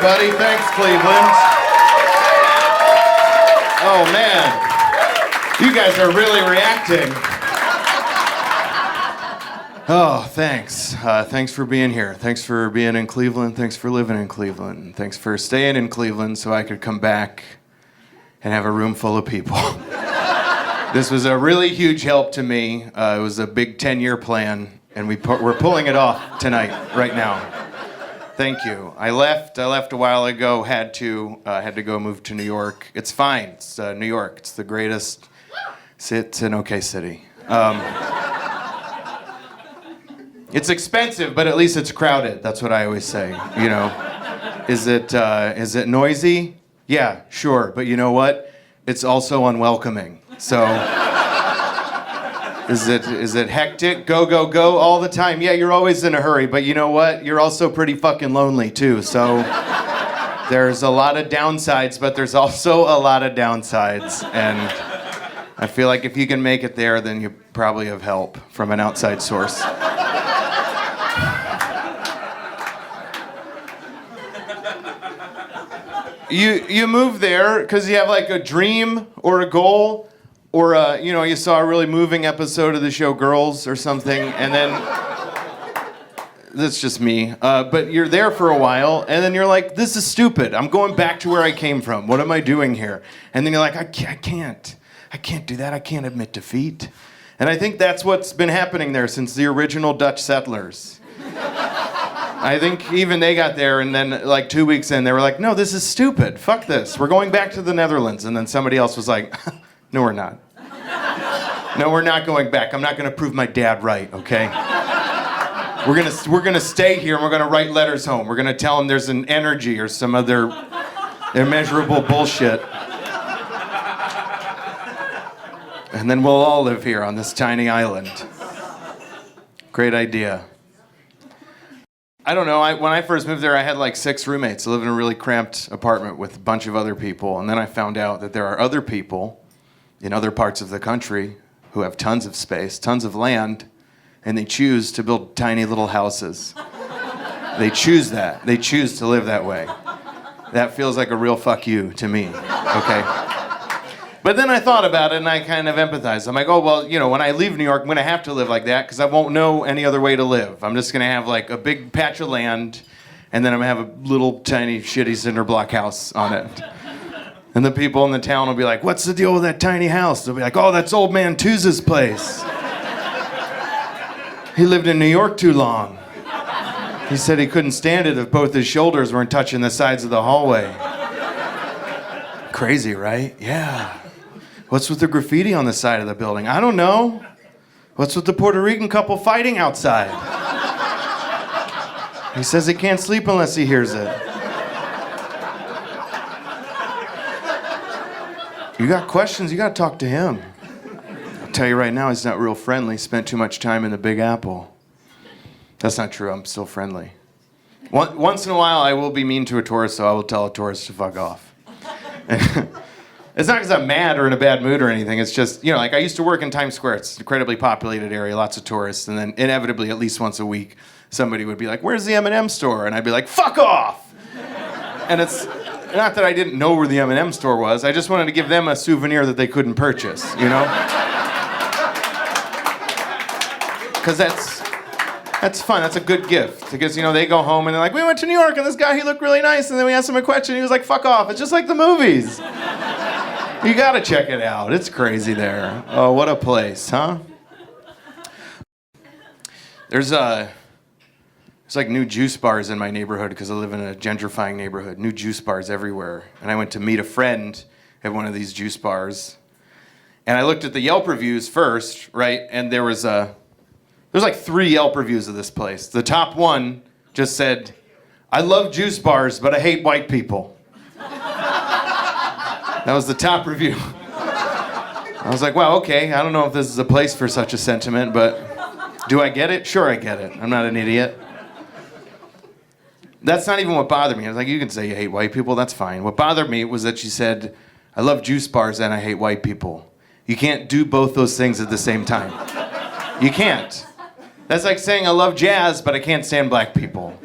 everybody. Thanks, Cleveland. Oh, man. You guys are really reacting. Oh, thanks. Thanks for being here. Thanks for being in Cleveland. Thanks for living in Cleveland. Thanks for staying in Cleveland so I could come back and have a room full of people. This was a really huge help to me. It was a big 10-year plan, and we're pulling it off tonight, right now. Thank you. I left a while ago. Had to go move to New York. It's fine. It's New York. It's the greatest. It's an okay city. It's expensive, but at least it's crowded. That's what I always say. You know, is it noisy? Yeah, sure. But you know what? It's also unwelcoming. So, is it hectic? Go, go, go all the time? Yeah, you're always in a hurry. But you know what? You're also pretty fucking lonely too. So, there's a lot of downsides, but there's also a lot of downsides. And I feel like if you can make it there, then you probably have help from an outside source. You move there because you have like a dream or a goal, or you saw a really moving episode of the show Girls or something, and then that's just me. But you're there for a while, and then you're like, this is stupid. I'm going back to where I came from. What am I doing here? And then you're like, I can't do that. I can't admit defeat. And I think that's what's been happening there since the original Dutch settlers. I think even they got there, and then like 2 weeks in, they were like, no, this is stupid. Fuck this. We're going back to the Netherlands. And then somebody else was like, no, we're not. No, we're not going back. I'm not going to prove my dad right, okay? We're gonna stay here, and we're going to write letters home. We're going to tell him there's an energy or some other immeasurable bullshit. And then we'll all live here on this tiny island. Great idea. I don't know, when I first moved there, I had like 6 roommates. I lived in a really cramped apartment with a bunch of other people. And then I found out that there are other people in other parts of the country who have tons of space, tons of land, and they choose to build tiny little houses. They choose that. They choose to live that way. That feels like a real fuck you to me, okay? But then I thought about it, and I kind of empathized. I'm like, oh, well, when I leave New York, I'm going to have to live like that because I won't know any other way to live. I'm just going to have, like, a big patch of land, and then I'm going to have a little, tiny, shitty cinder block house on it. And the people in the town will be like, what's the deal with that tiny house? They'll be like, oh, that's Old Man Tews' place. He lived in New York too long. He said he couldn't stand it if both his shoulders weren't touching the sides of the hallway. Crazy, right? Yeah. What's with the graffiti on the side of the building? I don't know. What's with the Puerto Rican couple fighting outside? He says he can't sleep unless he hears it. You got questions, you got to talk to him. I'll tell you right now, he's not real friendly. Spent too much time in the Big Apple. That's not true, I'm still friendly. Once in a while, I will be mean to a tourist, so I will tell a tourist to fuck off. It's not because I'm mad or in a bad mood or anything. It's just, like I used to work in Times Square. It's an incredibly populated area, lots of tourists. And then inevitably, at least once a week, somebody would be like, where's the M&M store? And I'd be like, fuck off! And it's not that I didn't know where the M&M store was. I just wanted to give them a souvenir that they couldn't purchase, Because that's fun. That's a good gift. Because, they go home and they're like, we went to New York and this guy, he looked really nice. And then we asked him a question. He was like, fuck off. It's just like the movies. You gotta check it out. It's crazy there. Oh, what a place, huh? There's like new juice bars in my neighborhood because I live in a gentrifying neighborhood. New juice bars everywhere. And I went to meet a friend at one of these juice bars. And I looked at the Yelp reviews first, right? And there's like 3 Yelp reviews of this place. The top one just said, I love juice bars, but I hate white people. That was the top review. I was like, wow, okay, I don't know if this is a place for such a sentiment, but do I get it? Sure, I get it. I'm not an idiot. That's not even what bothered me. I was like, you can say you hate white people, that's fine. What bothered me was that she said, I love juice bars and I hate white people. You can't do both those things at the same time. You can't. That's like saying I love jazz, but I can't stand black people.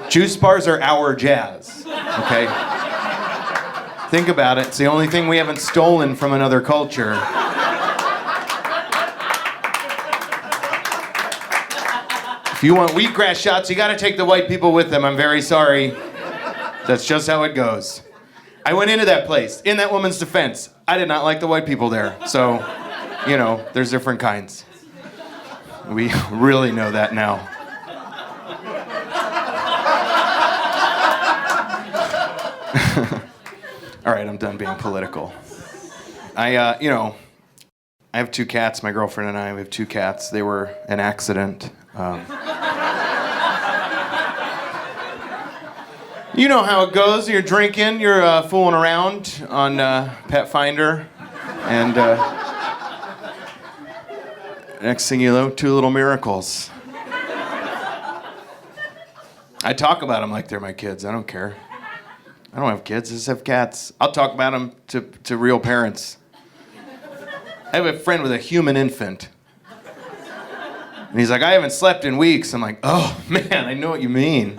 Juice bars are our jazz, okay? Think about it. It's the only thing we haven't stolen from another culture. If you want wheatgrass shots, you gotta take the white people with them. I'm very sorry. That's just how it goes. I went into that place. In that woman's defense, I did not like the white people there. So, you know, there's different kinds. We really know that now. All right, I'm done being political. I have 2 cats. My girlfriend and I, we have 2 cats. They were an accident. You know how it goes. You're drinking, you're fooling around on Pet Finder, and next thing you know, 2 little miracles. I talk about them like they're my kids. I don't care. I don't have kids. I just have cats. I'll talk about them to real parents. I have a friend with a human infant. And he's like, I haven't slept in weeks. I'm like, oh, man, I know what you mean.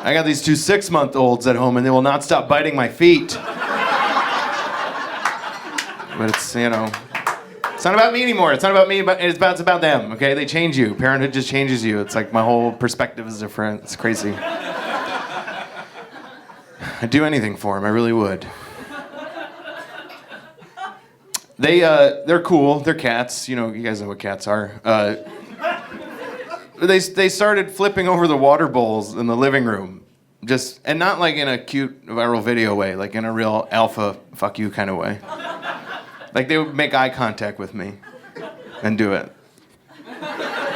I got these 2 6-month-olds at home, and they will not stop biting my feet. But it's, you know, it's not about me anymore. It's not about me, but it's about them, okay? They change you. Parenthood just changes you. It's like my whole perspective is different. It's crazy. I'd do anything for them. I really would. They're cool. They're cats. You know, you guys know what cats are. They started flipping over the water bowls in the living room, and not like in a cute viral video way, like in a real alpha fuck you kind of way. Like they would make eye contact with me and do it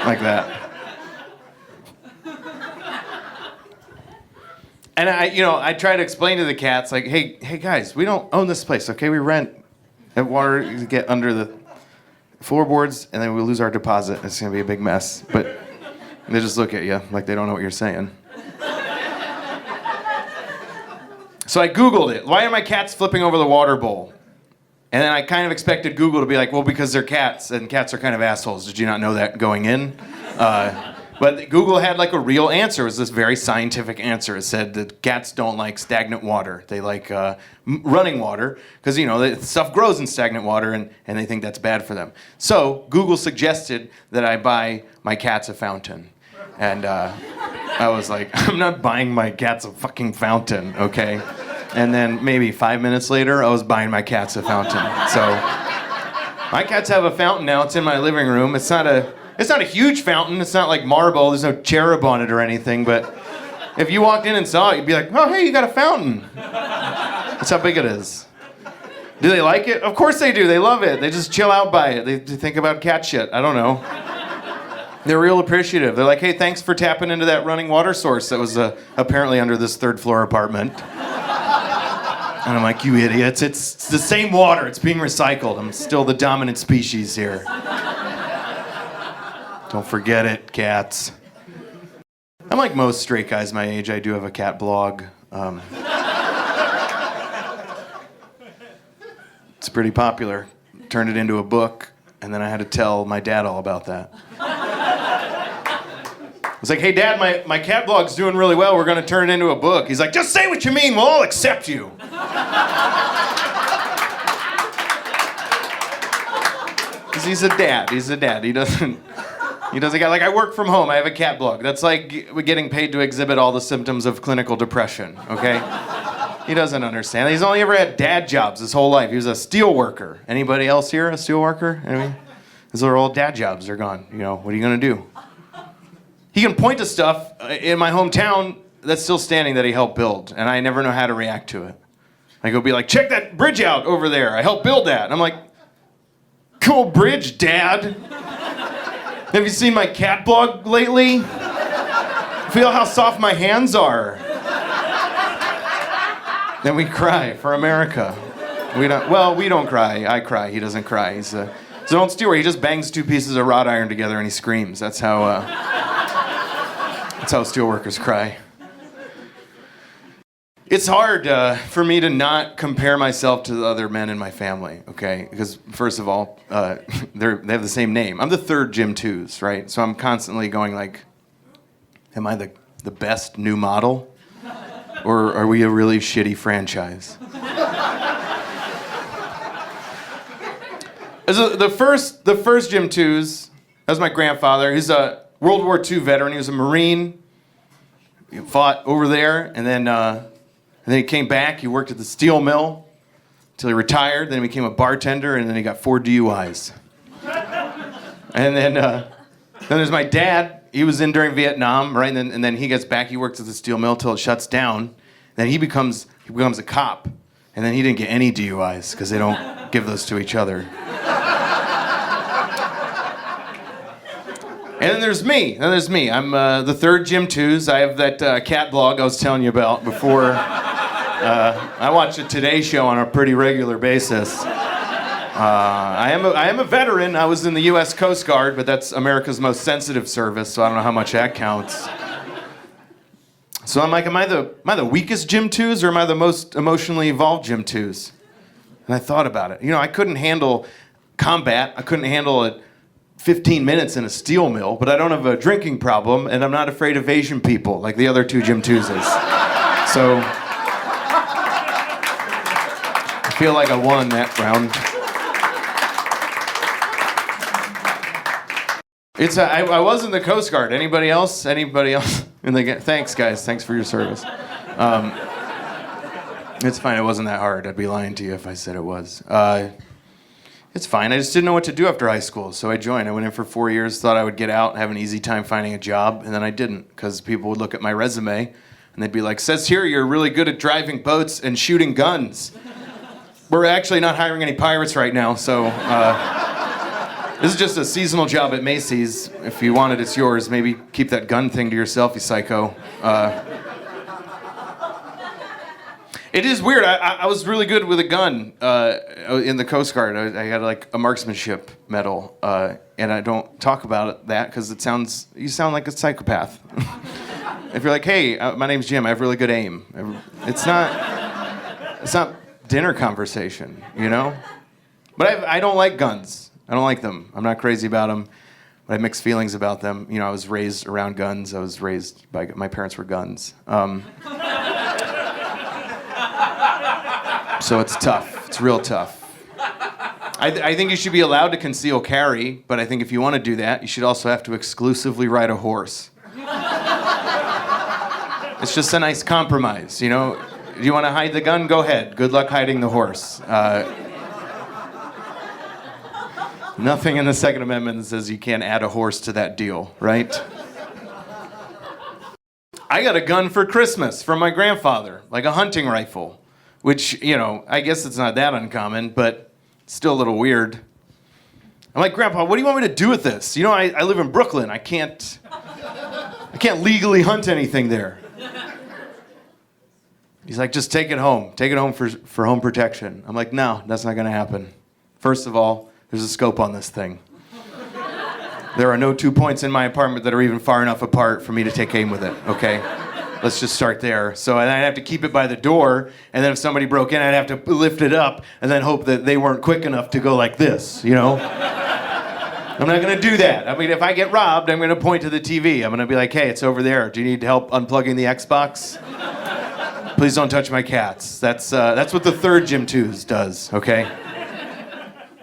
like that. And I try to explain to the cats, like, hey guys, we don't own this place, okay? We rent. That water to get under the floorboards, and then we lose our deposit. It's gonna be a big mess. But they just look at you like they don't know what you're saying. So I Googled it. Why are my cats flipping over the water bowl? And then I kind of expected Google to be like, well, because they're cats, and cats are kind of assholes. Did you not know that going in? But Google had like a real answer. It was this very scientific answer. It said that cats don't like stagnant water. They like running water because, you know, stuff grows in stagnant water and they think that's bad for them. So Google suggested that I buy my cats a fountain. And I was like, I'm not buying my cats a fucking fountain, okay? And then maybe 5 minutes later, I was buying my cats a fountain. So my cats have a fountain now. It's in my living room. It's not a huge fountain. It's not like marble. There's no cherub on it or anything. But if you walked in and saw it, you'd be like, oh, hey, you got a fountain. That's how big it is. Do they like it? Of course they do. They love it. They just chill out by it. They think about cat shit. I don't know. They're real appreciative. They're like, hey, thanks for tapping into that running water source that was apparently under this 3rd floor apartment. And I'm like, you idiots. It's the same water. It's being recycled. I'm still the dominant species here. Don't forget it, cats. I'm like most straight guys my age. I do have a cat blog. It's pretty popular. Turned it into a book, and then I had to tell my dad all about that. I was like, hey, Dad, my cat blog's doing really well. We're going to turn it into a book. He's like, just say what you mean. We'll all accept you. Because he's a dad. He's a dad. He doesn't get, like, I work from home. I have a cat blog. That's like getting paid to exhibit all the symptoms of clinical depression, okay? He doesn't understand. He's only ever had dad jobs his whole life. He was a steel worker. Anybody else here a steel worker? I mean, those are all dad jobs. They're gone. You know, what are you going to do? He can point to stuff in my hometown that's still standing that he helped build, and I never know how to react to it. Like, he'll be like, check that bridge out over there. I helped build that. And I'm like, cool bridge, Dad. Have you seen my cat blog lately? Feel how soft my hands are. Then we cry for America. We don't cry. I cry. He doesn't cry. He's an old steel. He just bangs 2 pieces of wrought iron together and he screams. That's how steelworkers cry. It's hard for me to not compare myself to the other men in my family, okay? Because first of all, they have the same name. I'm the 3rd Jim Tews, right? So I'm constantly going like, Am I the best new model? Or are we a really shitty franchise? The first Jim Tews, that was my grandfather. He's a World War II veteran. He was a Marine. He fought over there, and then he came back. He worked at the steel mill until he retired. Then he became a bartender, and then he got 4 DUIs. And then there's my dad. He was in during Vietnam, right? And then he gets back. He works at the steel mill till it shuts down. Then he becomes a cop, and then he didn't get any DUIs because they don't give those to each other. And then there's me. I'm the third Jim Tews. I have that cat blog I was telling you about before. I watch the Today Show on a pretty regular basis. I am a veteran. I was in the U.S. Coast Guard, but that's America's most sensitive service, so I don't know how much that counts. So I'm like, am I the weakest Jim Tews, or am I the most emotionally evolved Jim Tews? And I thought about it. I couldn't handle combat. I couldn't handle it 15 minutes in a steel mill, but I don't have a drinking problem, and I'm not afraid of Asian people like the other 2 Jim Tewses. So I feel like I won that round. I was in the Coast Guard. Anybody else? Thanks, guys. Thanks for your service. It's fine. It wasn't that hard. I'd be lying to you if I said it was. It's fine. I just didn't know what to do after high school, so I joined. I went in for 4 years, thought I would get out and have an easy time finding a job, and then I didn't, because people would look at my resume, and they'd be like, says here you're really good at driving boats and shooting guns. We're actually not hiring any pirates right now, so this is just a seasonal job at Macy's. If you want it, it's yours. Maybe keep that gun thing to yourself, you psycho. It is weird. I was really good with a gun in the Coast Guard. I had like a marksmanship medal, and I don't talk about that because you sound like a psychopath. If you're like, hey, my name's Jim, I have really good aim. It's not dinner conversation, But I don't like guns. I don't like them. I'm not crazy about them, but I have mixed feelings about them. I was raised around guns. I was raised by my parents were guns. So it's tough. It's real tough. I think you should be allowed to conceal carry, but I think if you want to do that, you should also have to exclusively ride a horse. It's just a nice compromise, Do you want to hide the gun? Go ahead. Good luck hiding the horse. Nothing in the Second Amendment says you can't add a horse to that deal, right? I got a gun for Christmas from my grandfather, like a hunting rifle. Which, I guess it's not that uncommon, but still a little weird. I'm like, Grandpa, what do you want me to do with this? I live in Brooklyn. I can't legally hunt anything there. He's like, just take it home. Take it home for home protection. I'm like, no, that's not going to happen. First of all, there's a scope on this thing. There are no 2 points in my apartment that are even far enough apart for me to take aim with it, okay? Let's just start there. So I'd have to keep it by the door, and then if somebody broke in, I'd have to lift it up and then hope that they weren't quick enough to go like this, I'm not going to do that. I mean, if I get robbed, I'm going to point to the TV. I'm going to be like, hey, it's over there. Do you need help unplugging the Xbox? Please don't touch my cats. That's what the third Jim Tews does, okay?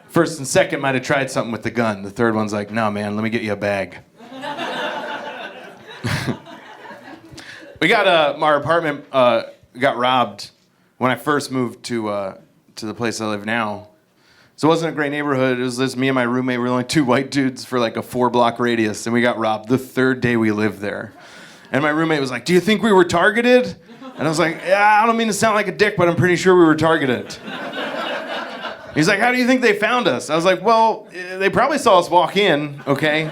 First and second might have tried something with the gun. The third one's like, no, man, let me get you a bag. We got our apartment got robbed when I first moved to the place I live now. So it wasn't a great neighborhood. It was just me and my roommate. We were only 2 white dudes for like a 4-block radius, and we got robbed the 3rd day we lived there. And my roommate was like, "Do you think we were targeted?" And I was like, "Yeah, I don't mean to sound like a dick, but I'm pretty sure we were targeted." He's like, "How do you think they found us?" I was like, "Well, they probably saw us walk in, okay?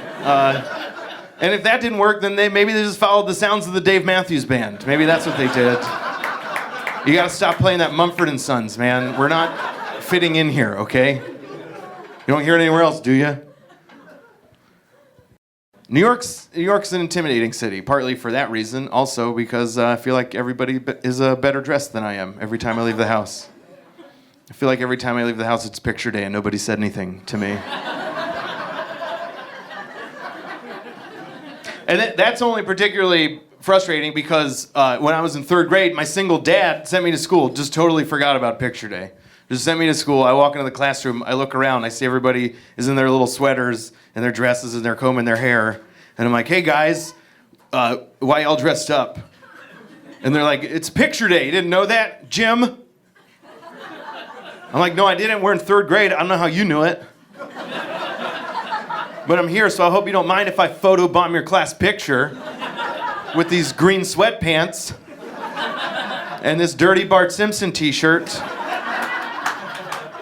And if that didn't work, then maybe they just followed the sounds of the Dave Matthews Band. Maybe that's what they did. You gotta stop playing that Mumford & Sons, man. We're not fitting in here, okay? You don't hear it anywhere else, do you?" New York's an intimidating city, partly for that reason, also because I feel like everybody is better dressed than I am every time I leave the house. I feel like every time I leave the house, it's picture day and nobody said anything to me. And that's only particularly frustrating because when I was in third grade, my single dad sent me to school. Just totally forgot about picture day. Just sent me to school. I walk into the classroom. I look around. I see everybody is in their little sweaters and their dresses and they're combing their hair. And I'm like, hey, guys, why y'all dressed up? And they're like, it's picture day. You didn't know that, Jim? I'm like, no, I didn't. We're in third grade. I don't know how you knew it. But I'm here, so I hope you don't mind if I photobomb your class picture with these green sweatpants and this dirty Bart Simpson t-shirt.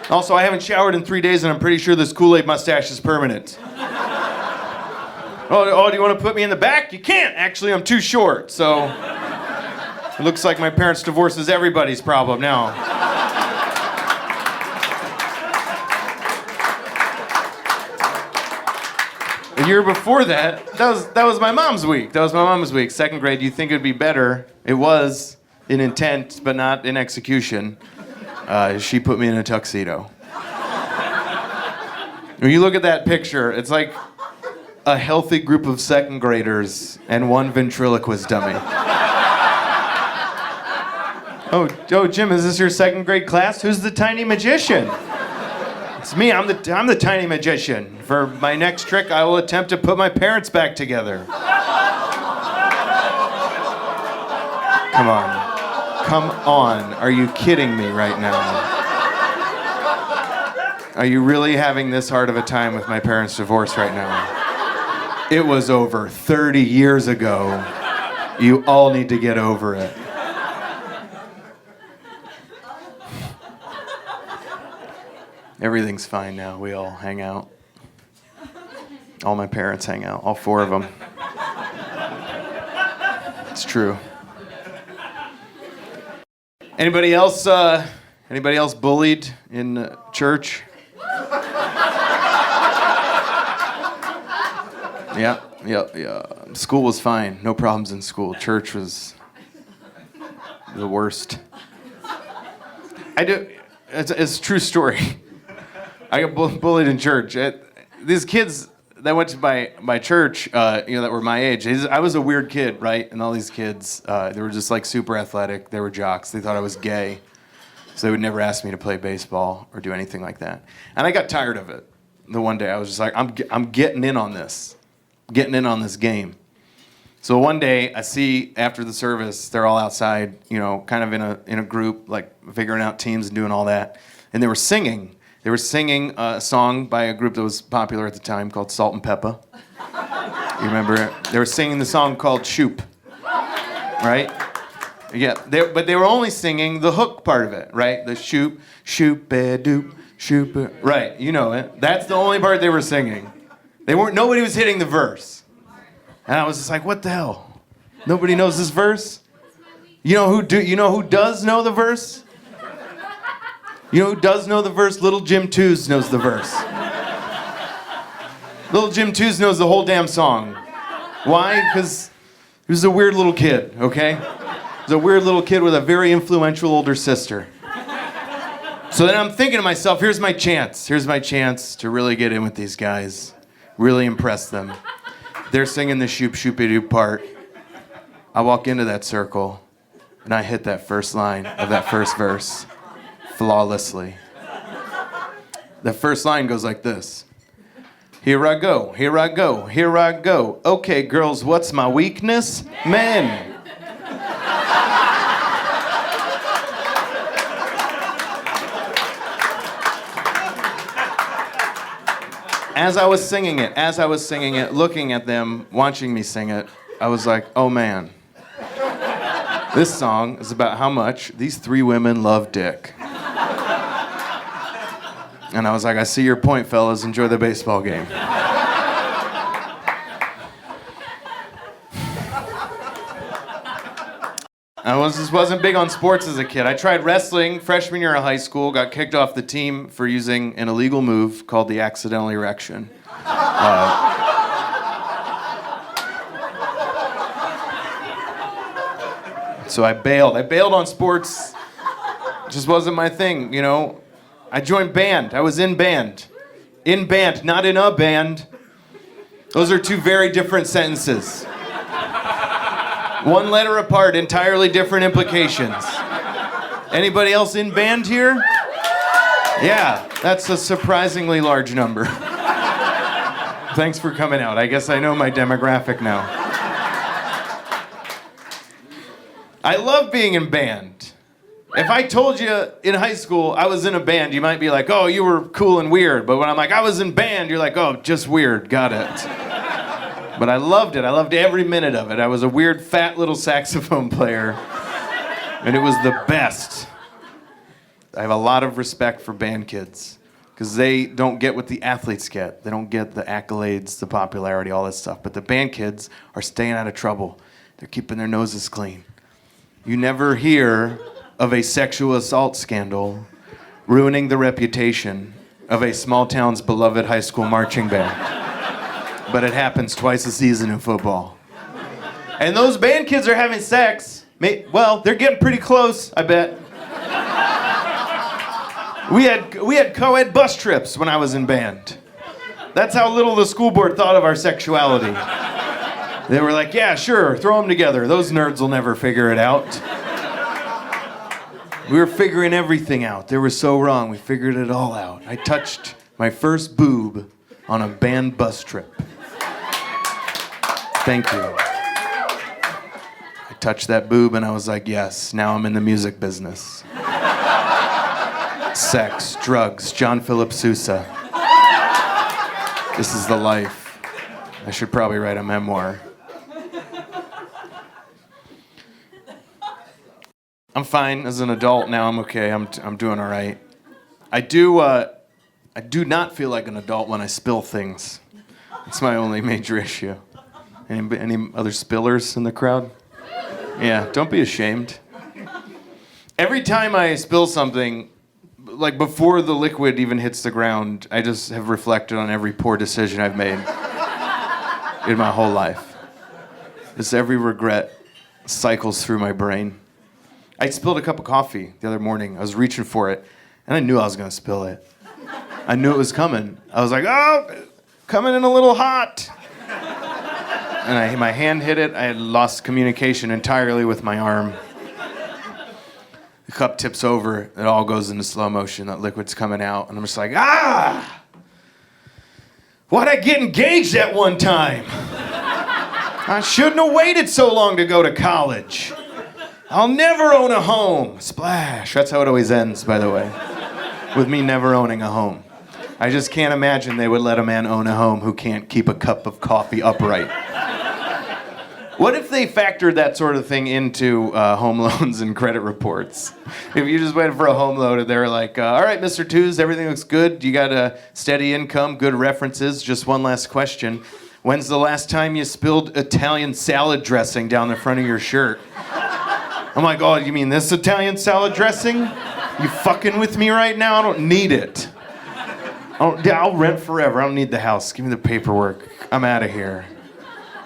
Also, I haven't showered in 3 days, and I'm pretty sure this Kool-Aid mustache is permanent. Oh, do you want to put me in the back? You can't. Actually, I'm too short, so it looks like my parents' divorce is everybody's problem now. The year before that was my mom's week. That was my mom's week. Second grade, you'd think it'd be better. It was in intent, but not in execution. She put me in a tuxedo. When you look at that picture, it's like a healthy group of second graders and one ventriloquist dummy. Oh, Jim, is this your second grade class? Who's the tiny magician? It's me, I'm the tiny magician. For my next trick, I will attempt to put my parents back together. Come on. Are you kidding me right now? Are you really having this hard of a time with my parents' divorce right now? It was over 30 years ago. You all need to get over it. Everything's fine now. We all hang out. All my parents hang out. All four of them. It's true. Anybody else bullied in church? Yeah. School was fine. No problems in school. Church was the worst. It's a true story. I got bullied in church. These kids that went to my church, that were my age, I was a weird kid, right? And all these kids, they were just like super athletic. They were jocks. They thought I was gay. So they would never ask me to play baseball or do anything like that. And I got tired of it. The one day I was just like, I'm getting in on this. Getting in on this game. So one day I see after the service, they're all outside, kind of in a group, like figuring out teams and doing all that. And they were singing. They were singing a song by a group that was popular at the time called Salt and Peppa. You remember it? They were singing the song called Shoop. Right? Yeah, but they were only singing the hook part of it, right? The shoop, shoop-a-doop, shoop-a... Right, you know it. That's the only part they were singing. Nobody was hitting the verse. And I was just like, what the hell? Nobody knows this verse? You know who does know the verse? You know who does know the verse? Little Jim Tews knows the verse. Little Jim Tews knows the whole damn song. Why? Because he was a weird little kid, okay? He was a weird little kid with a very influential older sister. So then I'm thinking to myself, here's my chance. Here's my chance to really get in with these guys. Really impress them. They're singing the shoop shoopy-doo part. I walk into that circle, and I hit that first line of that first verse. Flawlessly. The first line goes like this. Here I go, here I go, here I go. Okay, girls, what's my weakness? Men. As I was singing it, looking at them, watching me sing it, I was like, oh man. This song is about how much these three women love dick. And I was like, I see your point, fellas. Enjoy the baseball game. I just wasn't big on sports as a kid. I tried wrestling freshman year of high school, got kicked off the team for using an illegal move called the accidental erection. So I bailed. I bailed on sports. It just wasn't my thing, I joined band. I was in band. In band, not in a band. Those are two very different sentences. One letter apart, entirely different implications. Anybody else in band here? Yeah, that's a surprisingly large number. Thanks for coming out. I guess I know my demographic now. I love being in band. If I told you in high school I was in a band, you might be like, oh, you were cool and weird. But when I'm like, I was in band, you're like, oh, just weird, got it. But I loved it. I loved every minute of it. I was a weird, fat little saxophone player. And it was the best. I have a lot of respect for band kids. Because they don't get what the athletes get. They don't get the accolades, the popularity, all that stuff. But the band kids are staying out of trouble. They're keeping their noses clean. You never hear of a sexual assault scandal ruining the reputation of a small town's beloved high school marching band. But it happens twice a season in football. And those band kids are having sex. Well, they're getting pretty close, I bet. We had co-ed bus trips when I was in band. That's how little the school board thought of our sexuality. They were like, yeah, sure, throw them together. Those nerds will never figure it out. We were figuring everything out. They were so wrong. We figured it all out. I touched my first boob on a band bus trip. Thank you. I touched that boob and I was like, yes, now I'm in the music business. Sex, drugs, John Philip Sousa. This is the life. I should probably write a memoir. I'm fine as an adult now. I'm okay. I'm doing all right. I do not feel like an adult when I spill things. It's my only major issue. Any other spillers in the crowd? Yeah, don't be ashamed. Every time I spill something, like before the liquid even hits the ground, I just have reflected on every poor decision I've made in my whole life. Just every regret cycles through my brain. I spilled a cup of coffee the other morning. I was reaching for it, and I knew I was going to spill it. I knew it was coming. I was like, oh, coming in a little hot. And my hand hit it. I had lost communication entirely with my arm. The cup tips over. It all goes into slow motion. That liquid's coming out. And I'm just like, ah! Why'd I get engaged at one time? I shouldn't have waited so long to go to college. I'll never own a home. Splash. That's how it always ends, by the way. With me never owning a home. I just can't imagine they would let a man own a home who can't keep a cup of coffee upright. What if they factored that sort of thing into home loans and credit reports? If you just waited for a home loan and they were like, all right, Mr. Tews, everything looks good. You got a steady income, good references. Just one last question. When's the last time you spilled Italian salad dressing down the front of your shirt? I'm like, oh, you mean this Italian salad dressing? You fucking with me right now? I don't need it. I'll rent forever. I don't need the house. Give me the paperwork. I'm out of here.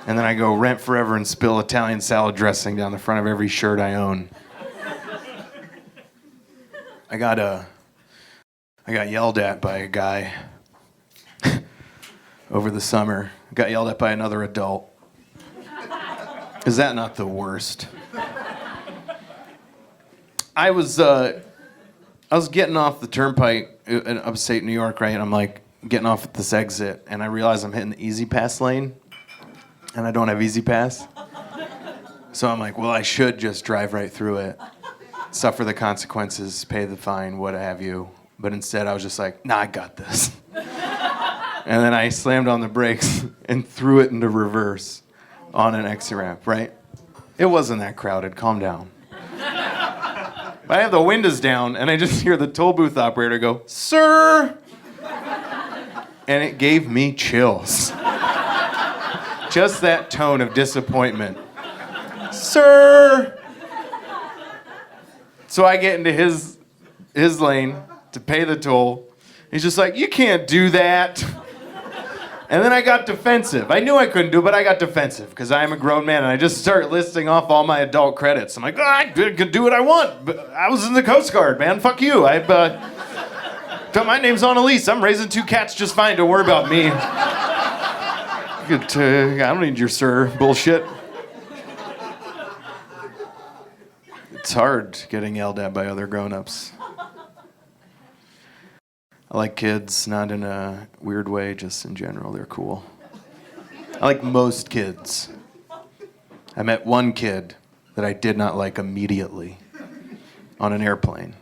And then I go rent forever and spill Italian salad dressing down the front of every shirt I own. I got yelled at by a guy over the summer. I got yelled at by another adult. Is that not the worst? I was getting off the turnpike in upstate New York, right? And I'm like getting off at this exit, and I realize I'm hitting the Easy Pass lane, and I don't have Easy Pass. So I'm like, well, I should just drive right through it, suffer the consequences, pay the fine, what have you. But instead, I was just like, nah, I got this. And then I slammed on the brakes and threw it into reverse on an exit ramp, right? It wasn't that crowded. Calm down. But I have the windows down, and I just hear the toll booth operator go, sir! And it gave me chills. Just that tone of disappointment. Sir! So I get into his lane to pay the toll. He's just like, you can't do that. And then I got defensive. I knew I couldn't do it, but I got defensive because I am a grown man, and I just start listing off all my adult credits. I'm like, I could do what I want. But I was in the Coast Guard, man. Fuck you. My name's on a lease. I'm raising 2 cats just fine. Don't worry about me. I don't need your sir bullshit. It's hard getting yelled at by other grown-ups. I like kids, not in a weird way, just in general, they're cool. I like most kids. I met one kid that I did not like immediately on an airplane.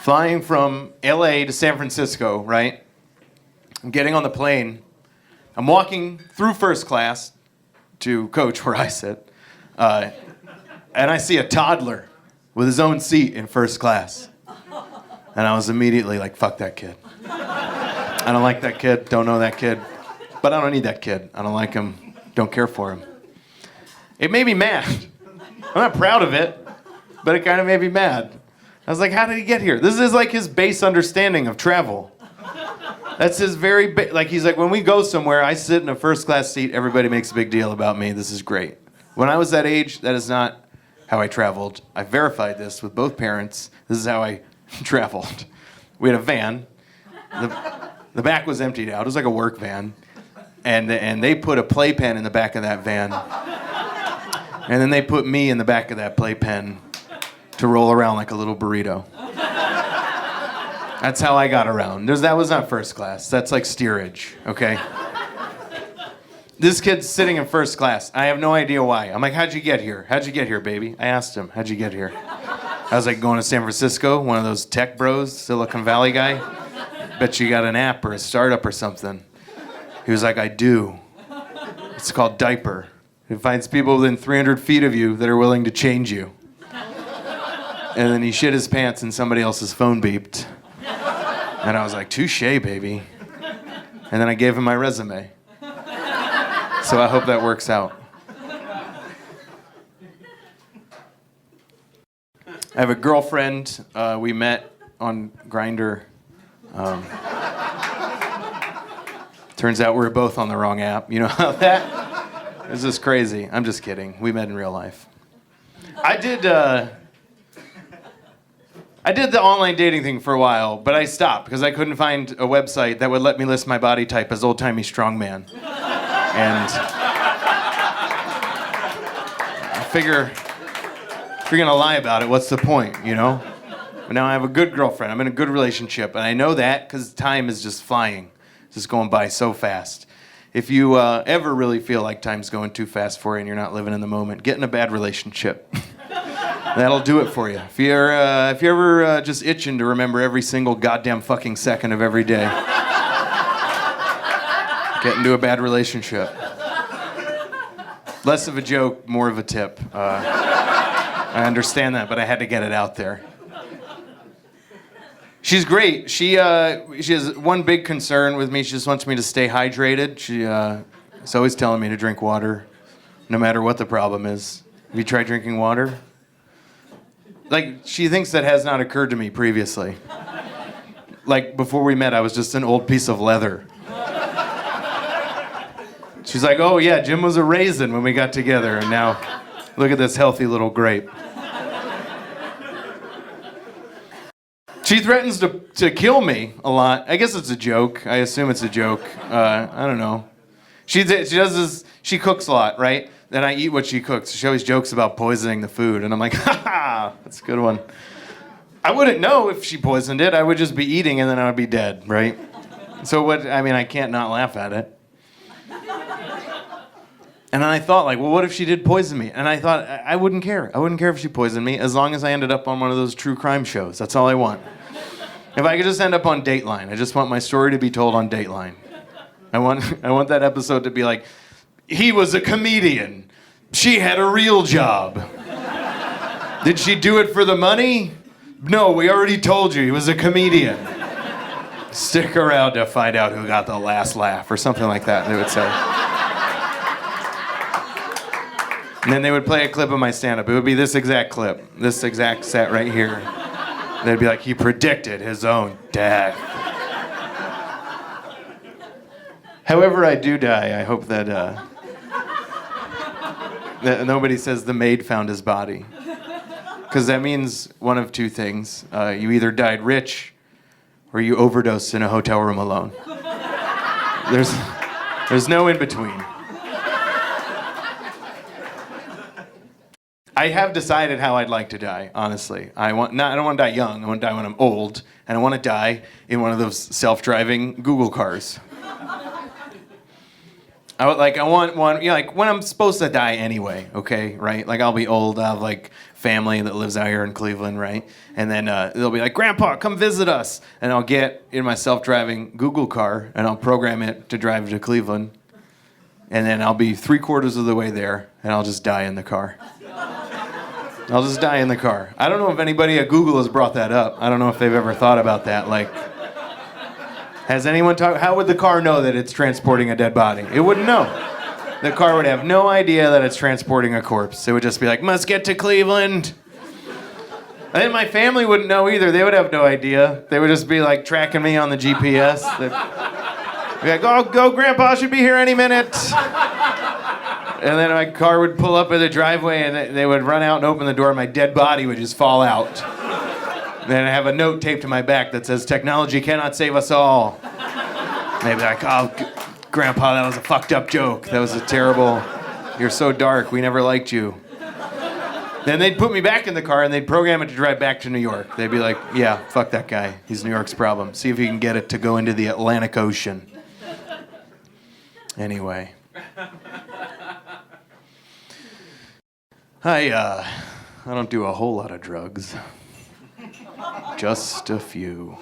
Flying from LA to San Francisco, right? I'm getting on the plane. I'm walking through first class to coach where I sit. And I see a toddler with his own seat in first class. And I was immediately like, fuck that kid. I don't like that kid, don't know that kid. But I don't need that kid. I don't like him, don't care for him. It made me mad. I'm not proud of it, but it kind of made me mad. I was like, how did he get here? This is like his base understanding of travel. That's his very, like he's like, when we go somewhere, I sit in a first class seat, everybody makes a big deal about me, this is great. When I was that age, that is not how I traveled. I verified this with both parents. This is how I traveled. We had a van. The back was emptied out. It was like a work van. And they put a playpen in the back of that van. And then they put me in the back of that playpen to roll around like a little burrito. That's how I got around. That was not first class. That's like steerage, okay? This kid's sitting in first class. I have no idea why. I'm like, how'd you get here? How'd you get here, baby? I asked him, how'd you get here? I was like, going to San Francisco, one of those tech bros, Silicon Valley guy. Bet you got an app or a startup or something. He was like, I do. It's called Diaper. It finds people within 300 feet of you that are willing to change you. And then he shit his pants and somebody else's phone beeped. And I was like, touche, baby. And then I gave him my resume. So I hope that works out. I have a girlfriend. We met on Grindr. Turns out we were both on the wrong app. You know how that? This is crazy. I'm just kidding. We met in real life. I did the online dating thing for a while, but I stopped because I couldn't find a website that would let me list my body type as old-timey strongman. And I figure, if you're gonna lie about it, what's the point, you know? But now I have a good girlfriend. I'm in a good relationship, and I know that because time is just flying. It's just going by so fast. If you ever really feel like time's going too fast for you and you're not living in the moment, get in a bad relationship. That'll do it for you. If you're ever just itching to remember every single goddamn fucking second of every day, get into a bad relationship. Less of a joke, more of a tip. I understand that, but I had to get it out there. She's great. She has one big concern with me. She just wants me to stay hydrated. She's always telling me to drink water, no matter what the problem is. Have you tried drinking water? Like, she thinks that has not occurred to me previously. Like, before we met, I was just an old piece of leather. She's like, oh yeah, Jim was a raisin when we got together, and now look at this healthy little grape. She threatens to kill me a lot. I guess it's a joke. I assume it's a joke. I don't know. She does this, she cooks a lot, right? Then I eat what she cooks. She always jokes about poisoning the food, and I'm like, ha ha, that's a good one. I wouldn't know if she poisoned it. I would just be eating, and then I would be dead, right? So I can't not laugh at it. And then I thought, like, well, what if she did poison me? And I thought, I wouldn't care. I wouldn't care if she poisoned me, as long as I ended up on one of those true crime shows. That's all I want. If I could just end up on Dateline, I just want my story to be told on Dateline. I want that episode to be like, he was a comedian. She had a real job. Did she do it for the money? No, we already told you he was a comedian. Stick around to find out who got the last laugh, or something like that, they would say. And then they would play a clip of my stand-up. It would be this exact clip, this exact set right here. They'd be like, he predicted his own death. However I do die, I hope that nobody says the maid found his body. Because that means one of two things. You either died rich, or you overdosed in a hotel room alone. There's no in between. I have decided how I'd like to die, honestly. I don't want to die young. I want to die when I'm old, and I want to die in one of those self-driving Google cars. I want one, like when I'm supposed to die anyway, okay, right? Like I'll be old, I'll have like family that lives out here in Cleveland, right? And then they'll be like, Grandpa, come visit us. And I'll get in my self-driving Google car and I'll program it to drive to Cleveland. And then I'll be 3/4 of the way there and I'll just die in the car. I'll just die in the car. I don't know if anybody at Google has brought that up. I don't know if they've ever thought about that. Like, has anyone talked? How would the car know that it's transporting a dead body? It wouldn't know. The car would have no idea that it's transporting a corpse. It would just be like, must get to Cleveland. And then my family wouldn't know either. They would have no idea. They would just be like tracking me on the GPS. They'd be like, oh, go, Grandpa should be here any minute. And then my car would pull up in the driveway and they would run out and open the door and my dead body would just fall out. Then I have a note taped to my back that says, technology cannot save us all. And they'd be like, oh, Grandpa, that was a fucked up joke. That was a terrible, you're so dark, we never liked you. Then they'd put me back in the car and they'd program it to drive back to New York. They'd be like, yeah, fuck that guy. He's New York's problem. See if you can get it to go into the Atlantic Ocean. Anyway. I don't do a whole lot of drugs. Just a few.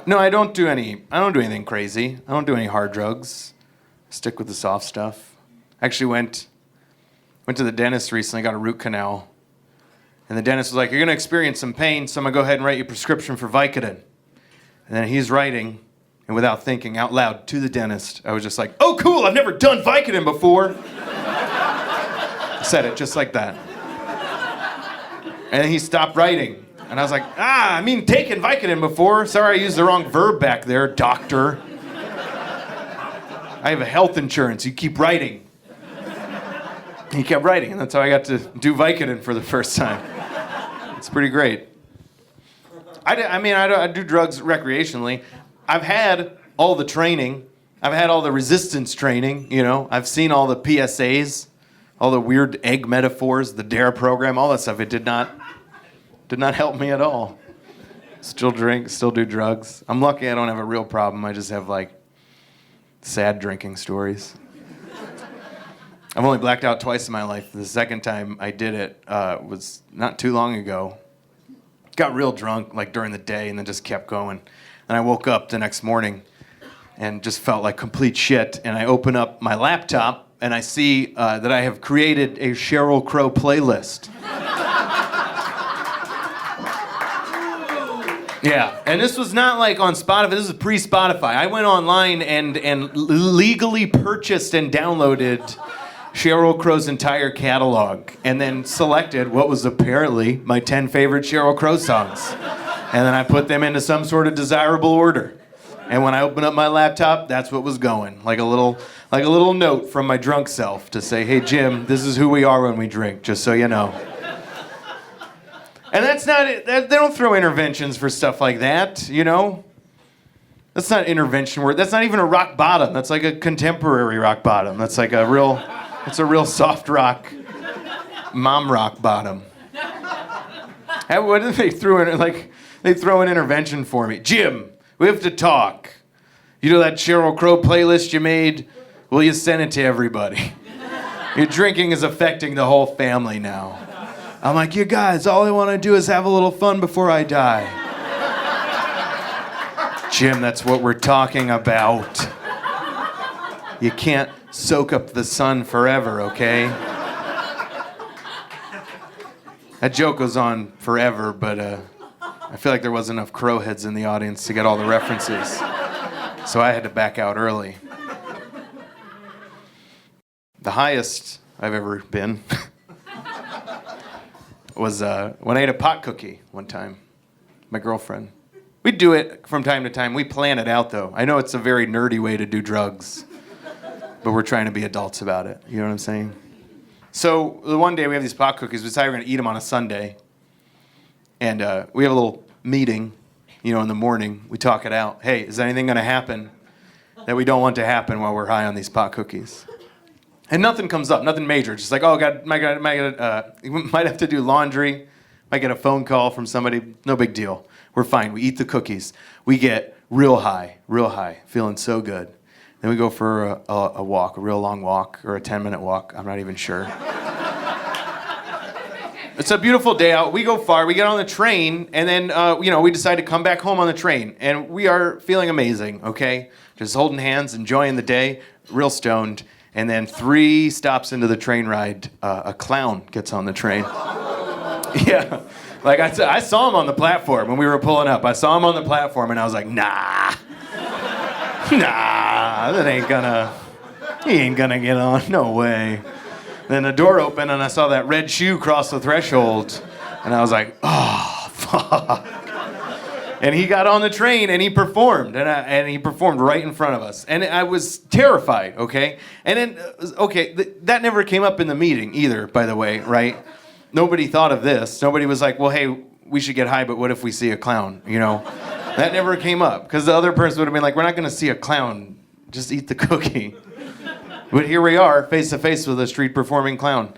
No, I don't do anything crazy. I don't do any hard drugs. Stick with the soft stuff. Actually went to the dentist recently, got a root canal. And the dentist was like, you're gonna experience some pain, so I'm gonna go ahead and write you a prescription for Vicodin. And then he's writing, and without thinking out loud to the dentist, I was just like, oh cool, I've never done Vicodin before. Said it just like that. And then he stopped writing. And I was like, taken Vicodin before. Sorry, I used the wrong verb back there, doctor. I have a health insurance. You keep writing. He kept writing, and that's how I got to do Vicodin for the first time. It's pretty great. I do drugs recreationally. I've had all the training. I've had all the resistance training, I've seen all the PSAs. All the weird egg metaphors, the DARE program, all that stuff, it did not help me at all. Still drink, still do drugs. I'm lucky I don't have a real problem. I just have sad drinking stories. I've only blacked out twice in my life. The second time I did it was not too long ago. Got real drunk during the day and then just kept going. And I woke up the next morning and just felt like complete shit. And I open up my laptop and I see that I have created a Sheryl Crow playlist. Yeah, and this was not on Spotify. This is pre-Spotify. I went online and legally purchased and downloaded Sheryl Crow's entire catalog and then selected what was apparently my 10 favorite Sheryl Crow songs. And then I put them into some sort of desirable order. And when I opened up my laptop, that's what was going. Like a little note from my drunk self to say, hey, Jim, this is who we are when we drink, just so you know. And that's not it. They don't throw interventions for stuff like that, That's not intervention word. That's not even a rock bottom. That's like a contemporary rock bottom. That's like it's a real soft rock, mom rock bottom. What did they throw in? They throw an intervention for me. Jim, we have to talk. You know that Sheryl Crow playlist you made? Well, you sent it to everybody. Your drinking is affecting the whole family now. I'm like, you guys, all I want to do is have a little fun before I die. Jim, that's what we're talking about. You can't soak up the sun forever, okay? That joke goes on forever, but I feel like there wasn't enough crow heads in the audience to get all the references. So I had to back out early. The highest I've ever been was when I ate a pot cookie one time. My girlfriend. We do it from time to time. We plan it out, though. I know it's a very nerdy way to do drugs, but we're trying to be adults about it. You know what I'm saying? So the one day we have these pot cookies. We decided we're going to eat them on a Sunday. And we have a little meeting, in the morning. We talk it out. Hey, is anything going to happen that we don't want to happen while we're high on these pot cookies? And nothing comes up, nothing major. Just like, oh, God, you might have to do laundry. Might get a phone call from somebody. No big deal. We're fine. We eat the cookies. We get real high, feeling so good. Then we go for a walk, a real long walk, or a 10-minute walk. I'm not even sure. It's a beautiful day out. We go far. We get on the train, and then we decide to come back home on the train, and we are feeling amazing. Okay, just holding hands, enjoying the day, real stoned. And then 3 stops into the train ride, a clown gets on the train. Yeah, like I saw him on the platform when we were pulling up. I saw him on the platform, and I was like, nah, he ain't gonna get on, no way. Then the door opened and I saw that red shoe cross the threshold, and I was like, oh, fuck. And he got on the train and he performed, and he performed right in front of us. And I was terrified, okay? And then, that never came up in the meeting either, by the way, right? Nobody thought of this. Nobody was like, well, hey, we should get high, but what if we see a clown, That never came up, because the other person would have been like, we're not going to see a clown, just eat the cookie. But here we are, face to face with a street performing clown.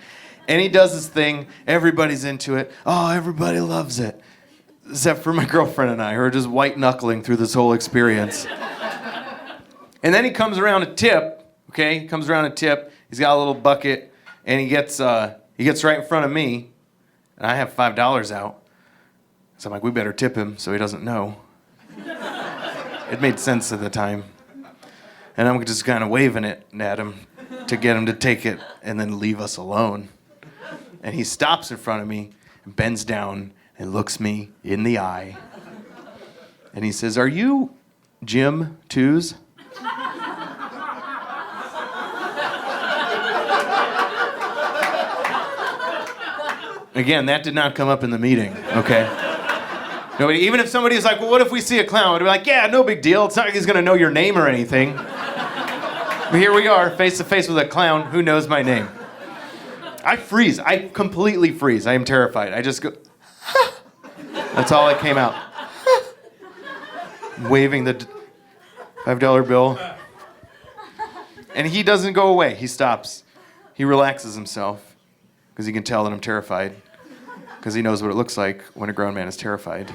And he does his thing, everybody's into it. Oh, everybody loves it. Except for my girlfriend and I, who are just white knuckling through this whole experience. And then he comes around a tip, okay? He comes around a tip, he's got a little bucket, and he gets right in front of me, and I have $5 out. So I'm like, we better tip him so he doesn't know. It made sense at the time. And I'm just kind of waving it at him to get him to take it and then leave us alone. And he stops in front of me and bends down and looks me in the eye. And he says, are you Jim Tews? Again, that did not come up in the meeting, okay? Nobody, even if somebody's like, well, what if we see a clown? I'd be like, yeah, no big deal. It's not like he's going to know your name or anything. But here we are, face to face with a clown who knows my name. I freeze. I completely freeze. I am terrified. I just go, that's all that came out. Waving the $5 bill. And he doesn't go away. He stops. He relaxes himself because he can tell that I'm terrified. Because he knows what it looks like when a grown man is terrified.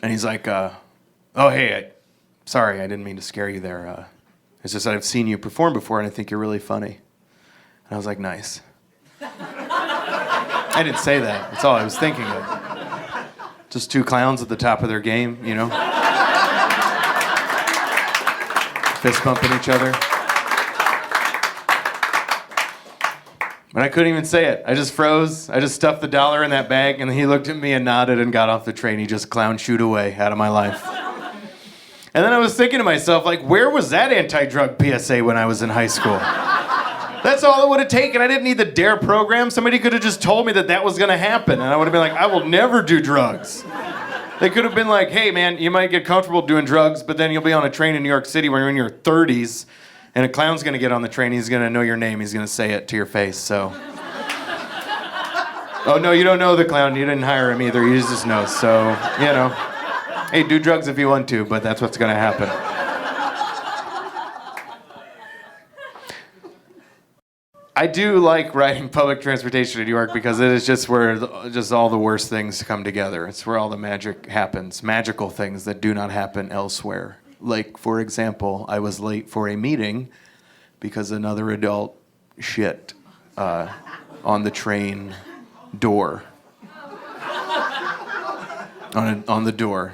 And he's like, oh, hey, sorry, I didn't mean to scare you there. It's just that I've seen you perform before, and I think you're really funny. And I was like, nice. I didn't say that. That's all I was thinking of. Just 2 clowns at the top of their game, Fist bumping each other. But I couldn't even say it. I just froze. I just stuffed the $1 in that bag, and then he looked at me and nodded and got off the train. He just clown shooed away out of my life. And then I was thinking to myself, like, where was that anti-drug PSA when I was in high school? That's all it would have taken. I didn't need the DARE program. Somebody could have just told me that was going to happen, and I would have been like, I will never do drugs. They could have been like, hey, man, you might get comfortable doing drugs, but then you'll be on a train in New York City when you're in your 30s, and a clown's going to get on the train. He's going to know your name. He's going to say it to your face, so. Oh, no, you don't know the clown. You didn't hire him either. He just knows, so, Hey, do drugs if you want to, but that's what's going to happen. I do like riding public transportation in New York because it is just where just all the worst things come together. It's where all the magic happens, magical things that do not happen elsewhere. Like, for example, I was late for a meeting because another adult shit on the train door. On the door.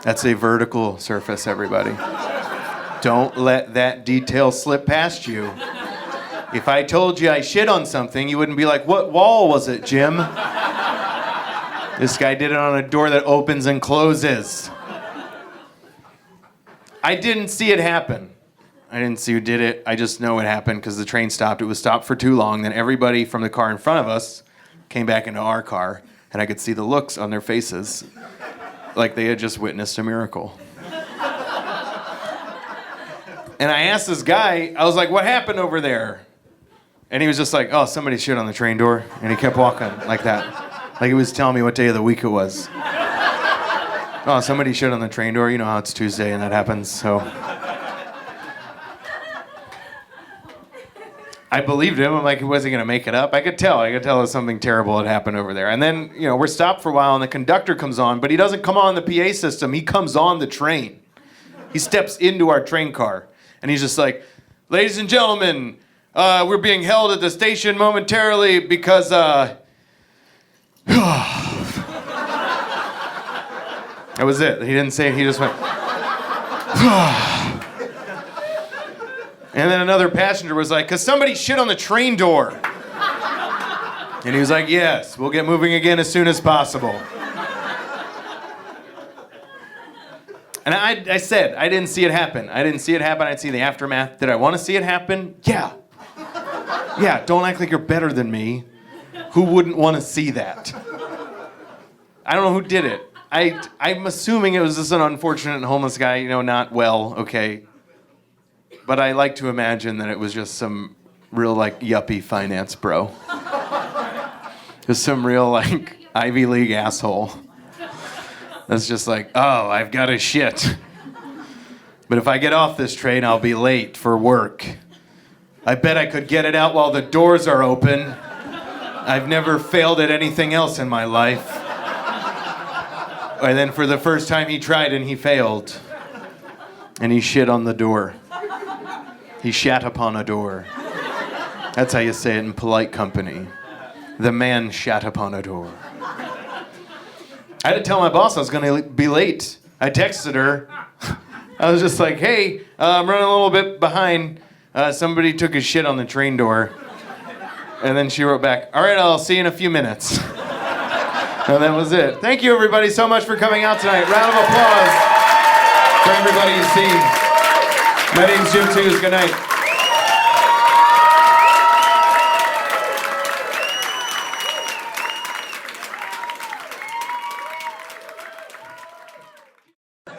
That's a vertical surface, everybody. Don't let that detail slip past you. If I told you I shit on something, you wouldn't be like, what wall was it, Jim? This guy did it on a door that opens and closes. I didn't see it happen. I didn't see who did it. I just know it happened because the train stopped. It was stopped for too long. Then everybody from the car in front of us came back into our car, and I could see the looks on their faces like they had just witnessed a miracle. And I asked this guy, I was like, what happened over there? And he was just like, oh, somebody shit on the train door. And he kept walking like that. Like he was telling me what day of the week it was. Oh, somebody shit on the train door. You know how it's Tuesday and that happens, so. I believed him. I'm like, he wasn't going to make it up. I could tell that something terrible had happened over there. And then, we're stopped for a while and the conductor comes on, but he doesn't come on the PA system. He comes on the train. He steps into our train car and he's just like, ladies and gentlemen, we're being held at the station momentarily because, that was it. He didn't say it. He just went, And then another passenger was like, because somebody shit on the train door. And he was like, yes, we'll get moving again as soon as possible. And I said, I didn't see it happen. I didn't see it happen. I'd see the aftermath. Did I want to see it happen? Yeah. Yeah, don't act like you're better than me. Who wouldn't want to see that? I don't know who did it. I'm assuming it was just an unfortunate homeless guy, not well, okay. But I like to imagine that it was just some real, yuppie finance bro. Just some real, Ivy League asshole. That's just like, oh, I've got a shit. But if I get off this train, I'll be late for work. I bet I could get it out while the doors are open. I've never failed at anything else in my life. And then for the first time he tried and he failed. And he shit on the door. He shat upon a door. That's how you say it in polite company. The man shat upon a door. I had to tell my boss I was going to be late. I texted her. I was just like, hey, I'm running a little bit behind. Somebody took a shit on the train door. And then she wrote back, all right, I'll see you in a few minutes. And that was it. Thank you, everybody, so much for coming out tonight. Round of applause for everybody you see. My name's Jim Tews. Good night.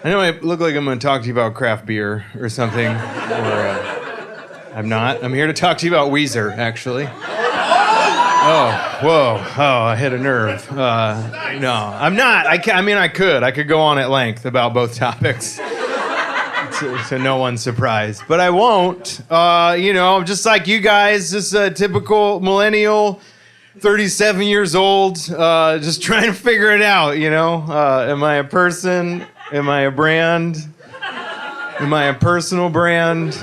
I know I look like I'm going to talk to you about craft beer or something. I'm not. I'm here to talk to you about Weezer, actually. Oh, whoa. Oh, I hit a nerve. No, I'm not. I could. I could go on at length about both topics. So no one's surprised. But I won't. Just like you guys, just a typical millennial, 37 years old, just trying to figure it out, Am I a person? Am I a brand? Am I a personal brand?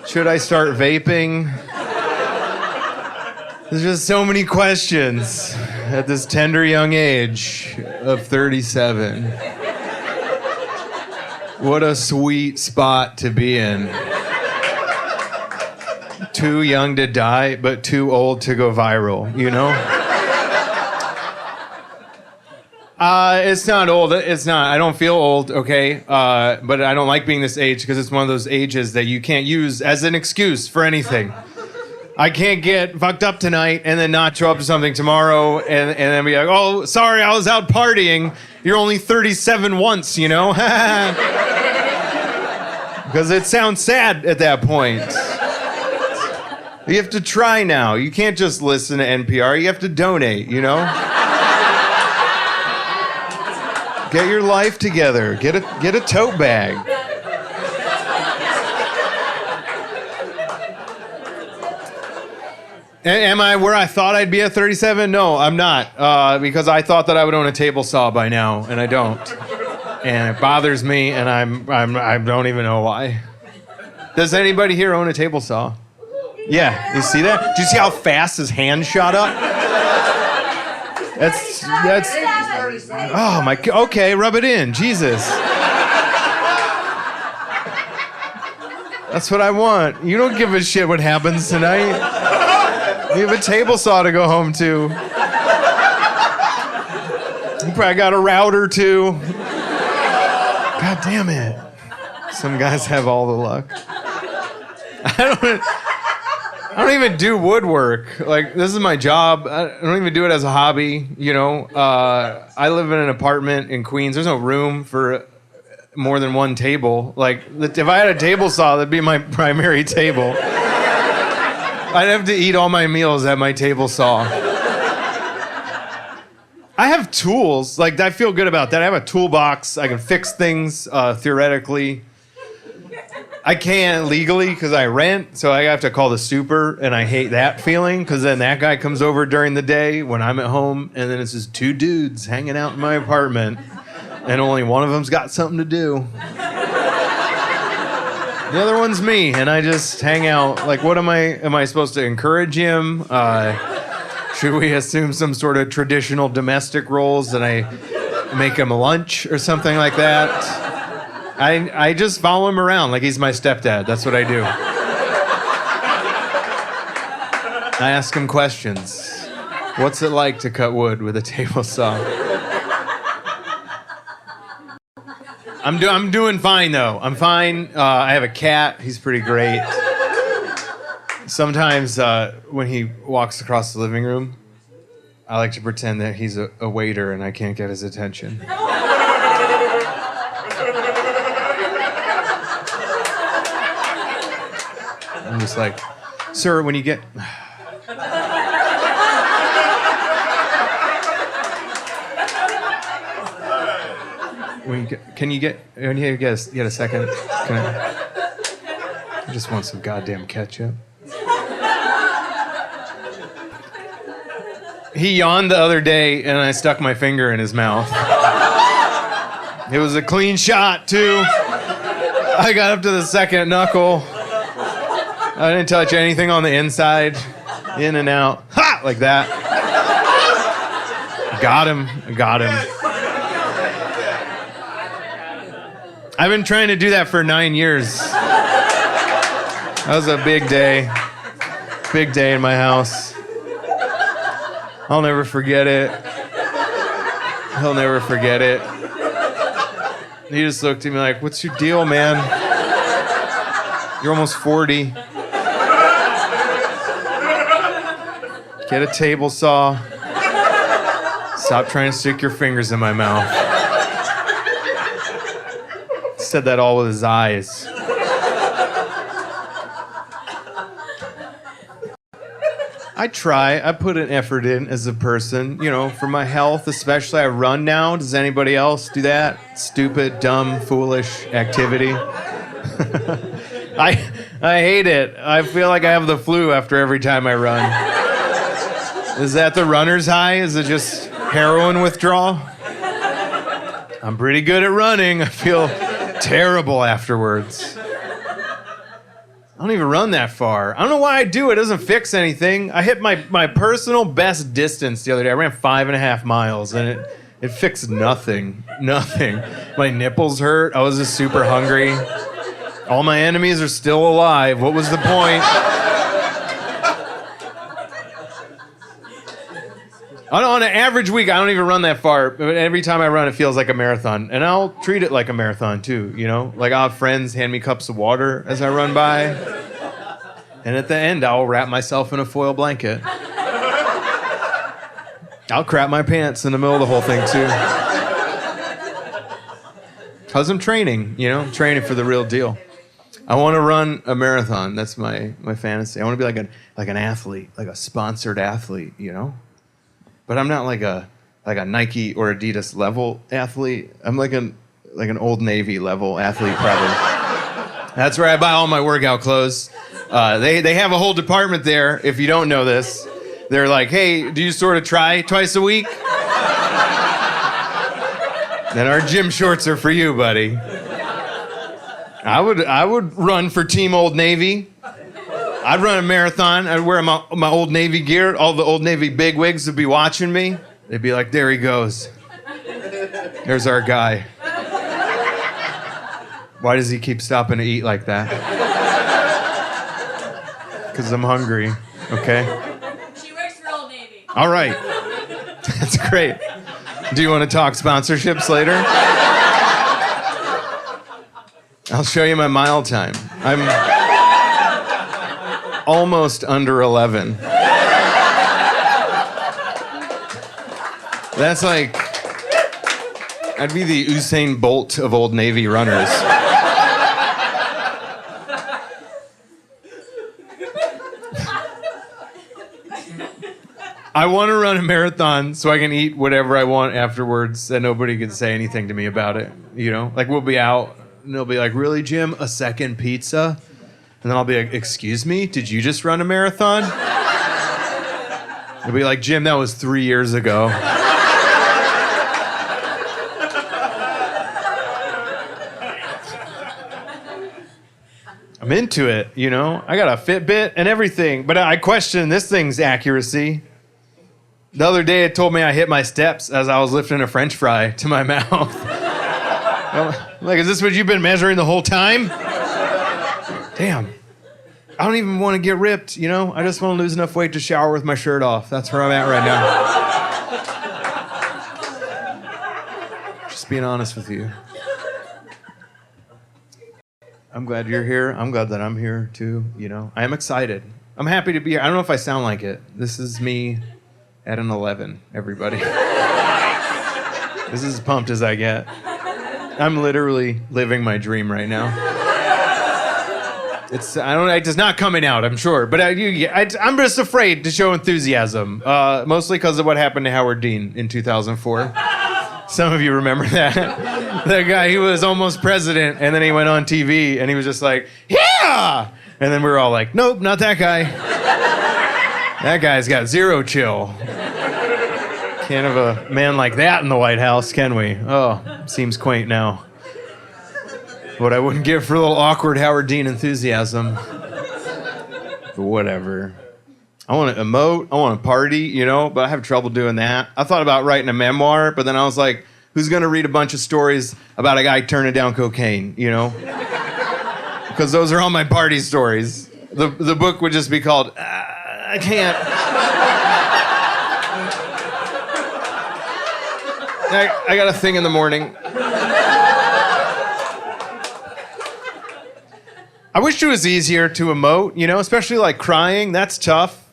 Should I start vaping? There's just so many questions at this tender young age of 37. What a sweet spot to be in. Too young to die, but too old to go viral, It's not old. It's not. I don't feel old, okay? But I don't like being this age because it's one of those ages that you can't use as an excuse for anything. I can't get fucked up tonight and then not show up to something tomorrow and then be like, oh, sorry, I was out partying. You're only 37 once, Because it sounds sad at that point. You have to try now. You can't just listen to NPR. You have to donate, Get your life together. Get a tote bag. Am I where I thought I'd be at 37? No, I'm not. Because I thought that I would own a table saw by now, and I don't. And it bothers me, and I don't even know why. Does anybody here own a table saw? Yeah, you see that? Do you see how fast his hand shot up? That's. Oh my. Okay, rub it in, Jesus. That's what I want. You don't give a shit what happens tonight. You have a table saw to go home to. You probably got a router too. God damn it. Some guys have all the luck. I don't even do woodwork. Like, this is my job. I don't even do it as a hobby, I live in an apartment in Queens. There's no room for more than one table. Like, if I had a table saw, that'd be my primary table. I'd have to eat all my meals at my table saw. I have tools. I feel good about that. I have a toolbox. I can fix things, theoretically. I can't legally because I rent, so I have to call the super, and I hate that feeling because then that guy comes over during the day when I'm at home, and then it's just two dudes hanging out in my apartment, and only one of them's got something to do. The other one's me, and I just hang out. Like, what am I supposed to encourage him? Should we assume some sort of traditional domestic roles that I make him lunch or something like that? I just follow him around like he's my stepdad. That's what I do. I ask him questions. What's it like to cut wood with a table saw? I'm doing fine, though. I'm fine. I have a cat. He's pretty great. Sometimes when he walks across the living room, I like to pretend that he's a waiter and I can't get his attention. I'm just like, sir, when you get... Can you get a second? I just want some goddamn ketchup. He yawned the other day, and I stuck my finger in his mouth. It was a clean shot, too. I got up to the second knuckle. I didn't touch anything on the inside. In and out. Ha! Like that. Got him. I've been trying to do that for 9 years. That was a big day. Big day in my house. I'll never forget it. He'll never forget it. He just looked at me like, what's your deal, man? You're almost 40. Get a table saw. Stop trying to stick your fingers in my mouth. Said that all with his eyes. I try. I put an effort in as a person, for my health, especially. I run now. Does anybody else do that? Stupid, dumb, foolish activity. I hate it. I feel like I have the flu after every time I run. Is that the runner's high? Is it just heroin withdrawal? I'm pretty good at running. I feel terrible afterwards. I don't even run that far. I don't know why I do it. It doesn't fix anything. I hit my personal best distance the other day. I ran 5.5 miles, and it fixed nothing. Nothing. My nipples hurt. I was just super hungry. All my enemies are still alive. What was the point? On an average week, I don't even run that far, but every time I run, it feels like a marathon. And I'll treat it like a marathon, too, Like, I'll have friends hand me cups of water as I run by. And at the end, I'll wrap myself in a foil blanket. I'll crap my pants in the middle of the whole thing, too. Because I'm training, training for the real deal. I want to run a marathon. That's my fantasy. I want to be like an athlete, like a sponsored athlete, But I'm not like a Nike or Adidas level athlete. I'm like an Old Navy level athlete, probably. That's where I buy all my workout clothes. They have a whole department there. If you don't know this, they're like, hey, do you sort of try twice a week? Then our gym shorts are for you, buddy. I would run for Team Old Navy. I'd run a marathon. I'd wear my Old Navy gear. All the Old Navy bigwigs would be watching me. They'd be like, there he goes. There's our guy. Why does he keep stopping to eat like that? Because I'm hungry, okay? She works for Old Navy. All right. That's great. Do you want to talk sponsorships later? I'll show you my mile time. I'm almost under 11. That's like, I'd be the Usain Bolt of Old Navy runners. I want to run a marathon so I can eat whatever I want afterwards and nobody can say anything to me about it, Like, we'll be out And they'll be like, really, Jim? A second pizza? And then I'll be like, excuse me? Did you just run a marathon? They'll be like, Jim, that was 3 years ago. I'm into it, you know? I got a Fitbit and everything, but I question this thing's accuracy. The other day, it told me I hit my steps as I was lifting a French fry to my mouth. I'm like, is this what you've been measuring the whole time? Damn. I don't even want to get ripped, you know? I just want to lose enough weight to shower with my shirt off. That's where I'm at right now. Just being honest with you. I'm glad you're here. I'm glad that I'm here too, you know? I am excited. I'm happy to be here. I don't know if I sound like it. This is me at an 11, everybody. This is as pumped as I get. I'm literally living my dream right now. It's not coming out, I'm sure, but I'm just afraid to show enthusiasm, mostly because of what happened to Howard Dean in 2004. Some of you remember that. That guy, he was almost president, and then he went on TV, and he was just like, yeah! And then we were all like, nope, not that guy. That guy's got zero chill. Can't have a man like that in the White House, can we? Oh, seems quaint now. What I wouldn't give for a little awkward Howard Dean enthusiasm. But whatever. I want to emote, I want to party, you know, but I have trouble doing that. I thought about writing a memoir, but then I was like, who's going to read a bunch of stories about a guy turning down cocaine, you know? Because those are all my party stories. The book would just be called, I can't. I got a thing in the morning. I wish it was easier to emote, you know, especially like crying. That's tough.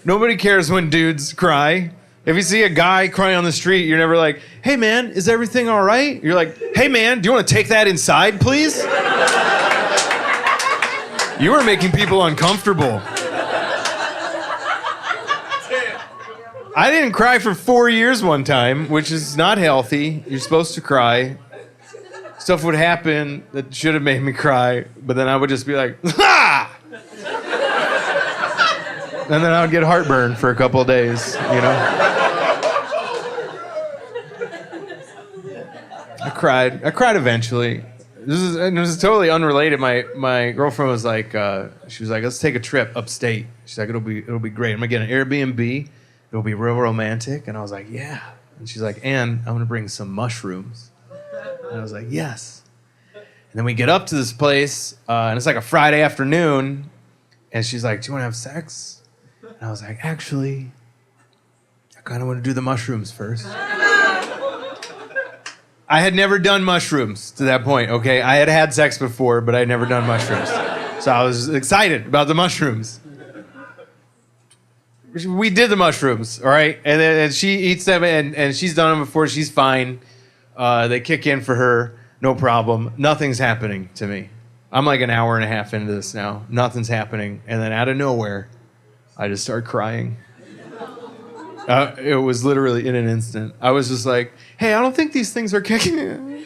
Nobody cares when dudes cry. If you see a guy crying on the street, you're never like, hey man, is everything all right? You're like, hey man, do you want to take that inside, please? You are making people uncomfortable. I didn't cry for 4 years one time, which is not healthy. You're supposed to cry. Stuff would happen that should have made me cry, but then I would just be like, ha! And then I would get heartburn for a couple of days, you know? I cried eventually. It was totally unrelated. My girlfriend was like, she was like, let's take a trip upstate. She's like, it'll be great. I'm gonna get an Airbnb. It'll be real romantic. And I was like, yeah. And she's like, and I'm gonna bring some mushrooms. And I was like, yes. And then we get up to this place, and it's like a Friday afternoon. And she's like, do you want to have sex? And I was like, actually, I kind of want to do the mushrooms first. I had never done mushrooms to that point, okay? I had had sex before, but I had never done mushrooms. So I was excited about the mushrooms. We did the mushrooms, all right? And she eats them, and she's done them before. She's fine. They kick in for her, no problem. Nothing's happening to me. I'm like an hour and a half into this now. Nothing's happening. And then out of nowhere, I just start crying. It was literally in an instant. I was just like, hey, I don't think these things are kicking in.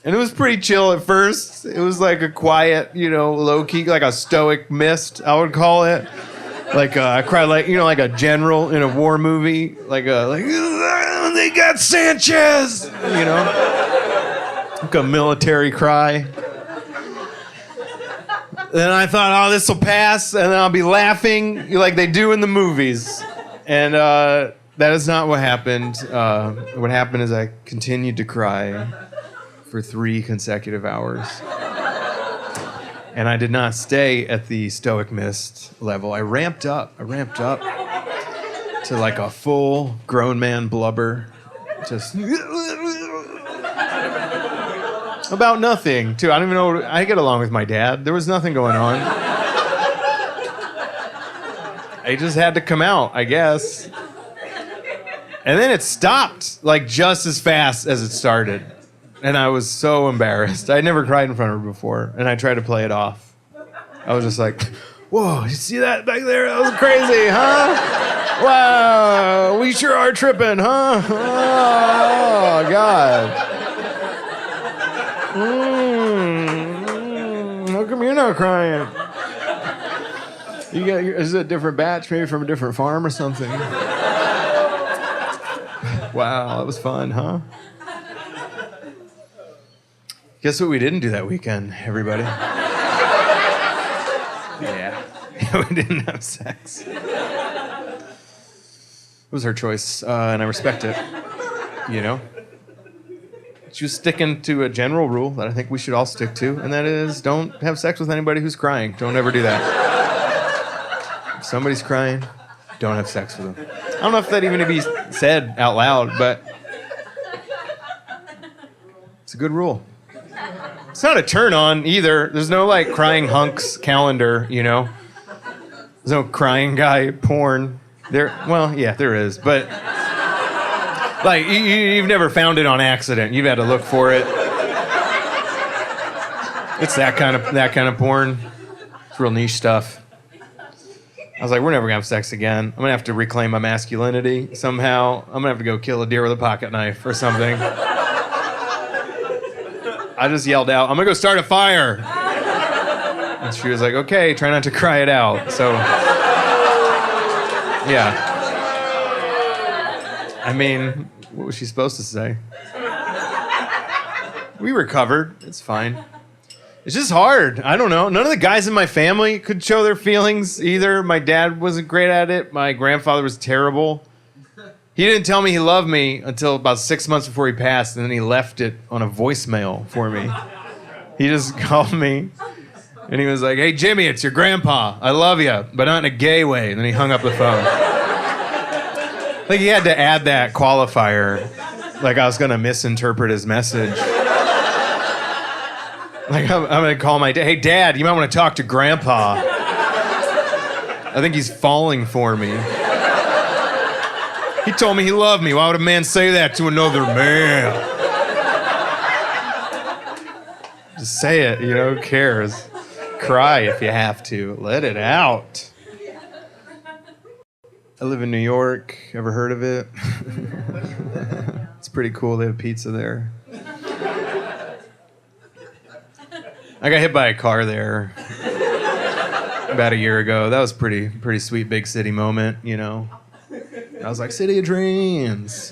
And it was pretty chill at first. It was like a quiet, you know, low-key, like a stoic mist, I would call it. Like I cried like, you know, like a general in a war movie. Like they got Sanchez, you know? Like a military cry. Then I thought, oh, this will pass, and then I'll be laughing like they do in the movies. And that is not what happened. What happened is I continued to cry for 3 consecutive hours. And I did not stay at the stoic mist level. I ramped up to like a full grown man blubber. Just about nothing, too. I don't even know. I get along with my dad. There was nothing going on. I just had to come out, I guess. And then it stopped, like, just as fast as it started. And I was so embarrassed. I'd never cried in front of her before, and I tried to play it off. I was just like, whoa, you see that back there? That was crazy, huh? Wow, we sure are tripping, huh? Oh, God. How come you're not crying? Is it a different batch, maybe from a different farm or something? Wow, that was fun, huh? Guess what we didn't do that weekend, everybody? Yeah. We didn't have sex. It was her choice, and I respect it, you know? She was sticking to a general rule that I think we should all stick to, and that is don't have sex with anybody who's crying. Don't ever do that. If somebody's crying, don't have sex with them. I don't know if that even to be said out loud, but it's a good rule. It's not a turn on either. There's no like crying hunks calendar, you know? There's no crying guy porn. Well, yeah, there is, but like you've never found it on accident. You've had to look for it. It's that kind of porn. It's real niche stuff. I was like, we're never gonna have sex again. I'm gonna have to reclaim my masculinity somehow. I'm gonna have to go kill a deer with a pocket knife or something. I just yelled out, I'm gonna go start a fire. And she was like, okay, try not to cry it out. So, yeah. I mean, what was she supposed to say? We recovered. It's fine. It's just hard. I don't know. None of the guys in my family could show their feelings either. My dad wasn't great at it. My grandfather was terrible. He didn't tell me he loved me until about 6 months before he passed, and then he left it on a voicemail for me. He just called me, and he was like, hey, Jimmy, it's your grandpa. I love you, but not in a gay way. And then he hung up the phone. Like he had to add that qualifier, like I was going to misinterpret his message. Like I'm going to call my dad, hey, Dad, you might want to talk to Grandpa. I think he's falling for me. He told me he loved me. Why would a man say that to another man? Just say it, you know, who cares? Cry if you have to. Let it out. I live in New York. Ever heard of it? It's pretty cool. They have pizza there. I got hit by a car there about a year ago. That was pretty sweet big city moment, you know. I was like, city of dreams.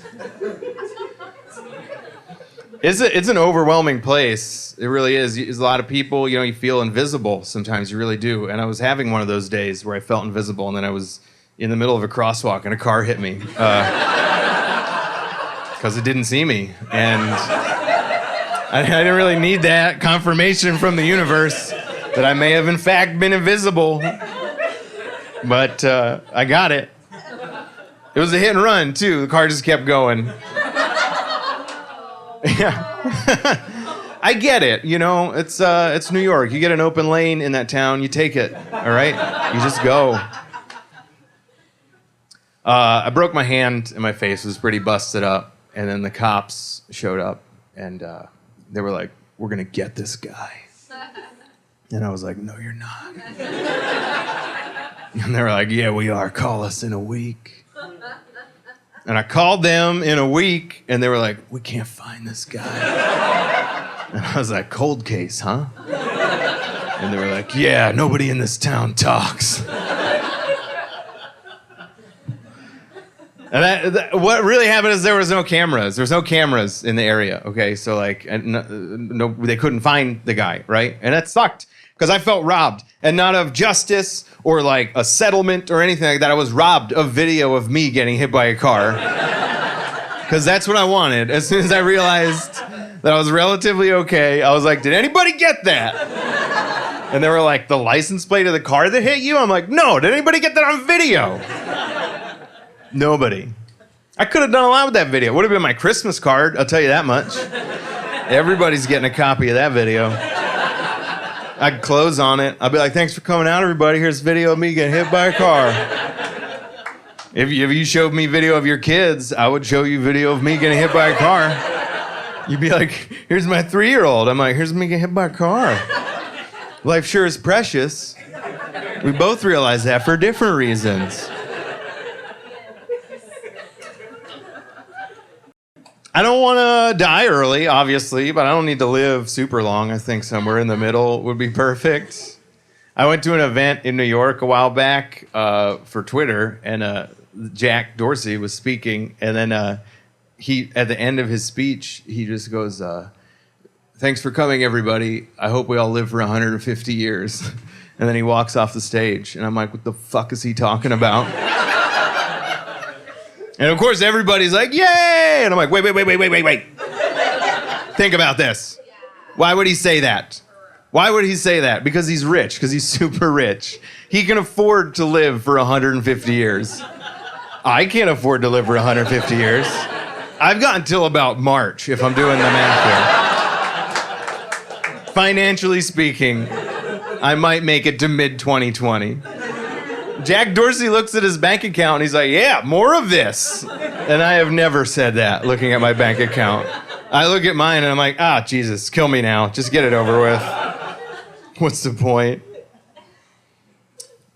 It's an overwhelming place. It really is. There's a lot of people, you know, you feel invisible sometimes. You really do. And I was having one of those days where I felt invisible, and then I was in the middle of a crosswalk and a car hit me. Because it didn't see me. And I didn't really need that confirmation from the universe that I may have in fact been invisible. But I got it. It was a hit and run, too. The car just kept going. Yeah. I get it, you know. It's New York. You get an open lane in that town, you take it, all right? You just go. I broke my hand and my face was pretty busted up. And then the cops showed up, and they were like, we're going to get this guy. And I was like, no, you're not. And they were like, yeah, we are. Call us in a week. And I called them in a week, and they were like, we can't find this guy. And I was like, cold case, huh? And they were like, yeah, nobody in this town talks. And what really happened is there was no cameras. There was no cameras in the area, okay? So, like, they couldn't find the guy, right? And that sucked, because I felt robbed. And not of justice or, like, a settlement or anything like that. I was robbed of video of me getting hit by a car. Because that's what I wanted. As soon as I realized that I was relatively okay, I was like, did anybody get that? And they were like, the license plate of the car that hit you? I'm like, no, did anybody get that on video? Nobody. I could have done a lot with that video. It would have been my Christmas card, I'll tell you that much. Everybody's getting a copy of that video. I'd close on it. I'd be like, thanks for coming out, everybody. Here's a video of me getting hit by a car. If you showed me video of your kids, I would show you video of me getting hit by a car. You'd be like, here's my 3-year-old. I'm like, here's me getting hit by a car. Life sure is precious. We both realize that for different reasons. I don't want to die early, obviously, but I don't need to live super long. I think somewhere in the middle would be perfect. I went to an event in New York a while back for Twitter, and Jack Dorsey was speaking, and then he, at the end of his speech, he just goes, "Thanks for coming, everybody. I hope we all live for 150 years." And then he walks off the stage, and I'm like, what the fuck is he talking about? And of course, everybody's like, yay! And I'm like, wait. Think about this. Why would he say that? Why would he say that? Because he's rich, because he's super rich. He can afford to live for 150 years. I can't afford to live for 150 years. I've got until about March, if I'm doing the math here. Financially speaking, I might make it to mid-2020. Jack Dorsey looks at his bank account and he's like, yeah, more of this. And I have never said that looking at my bank account. I look at mine and I'm like, Jesus, kill me now. Just get it over with. What's the point?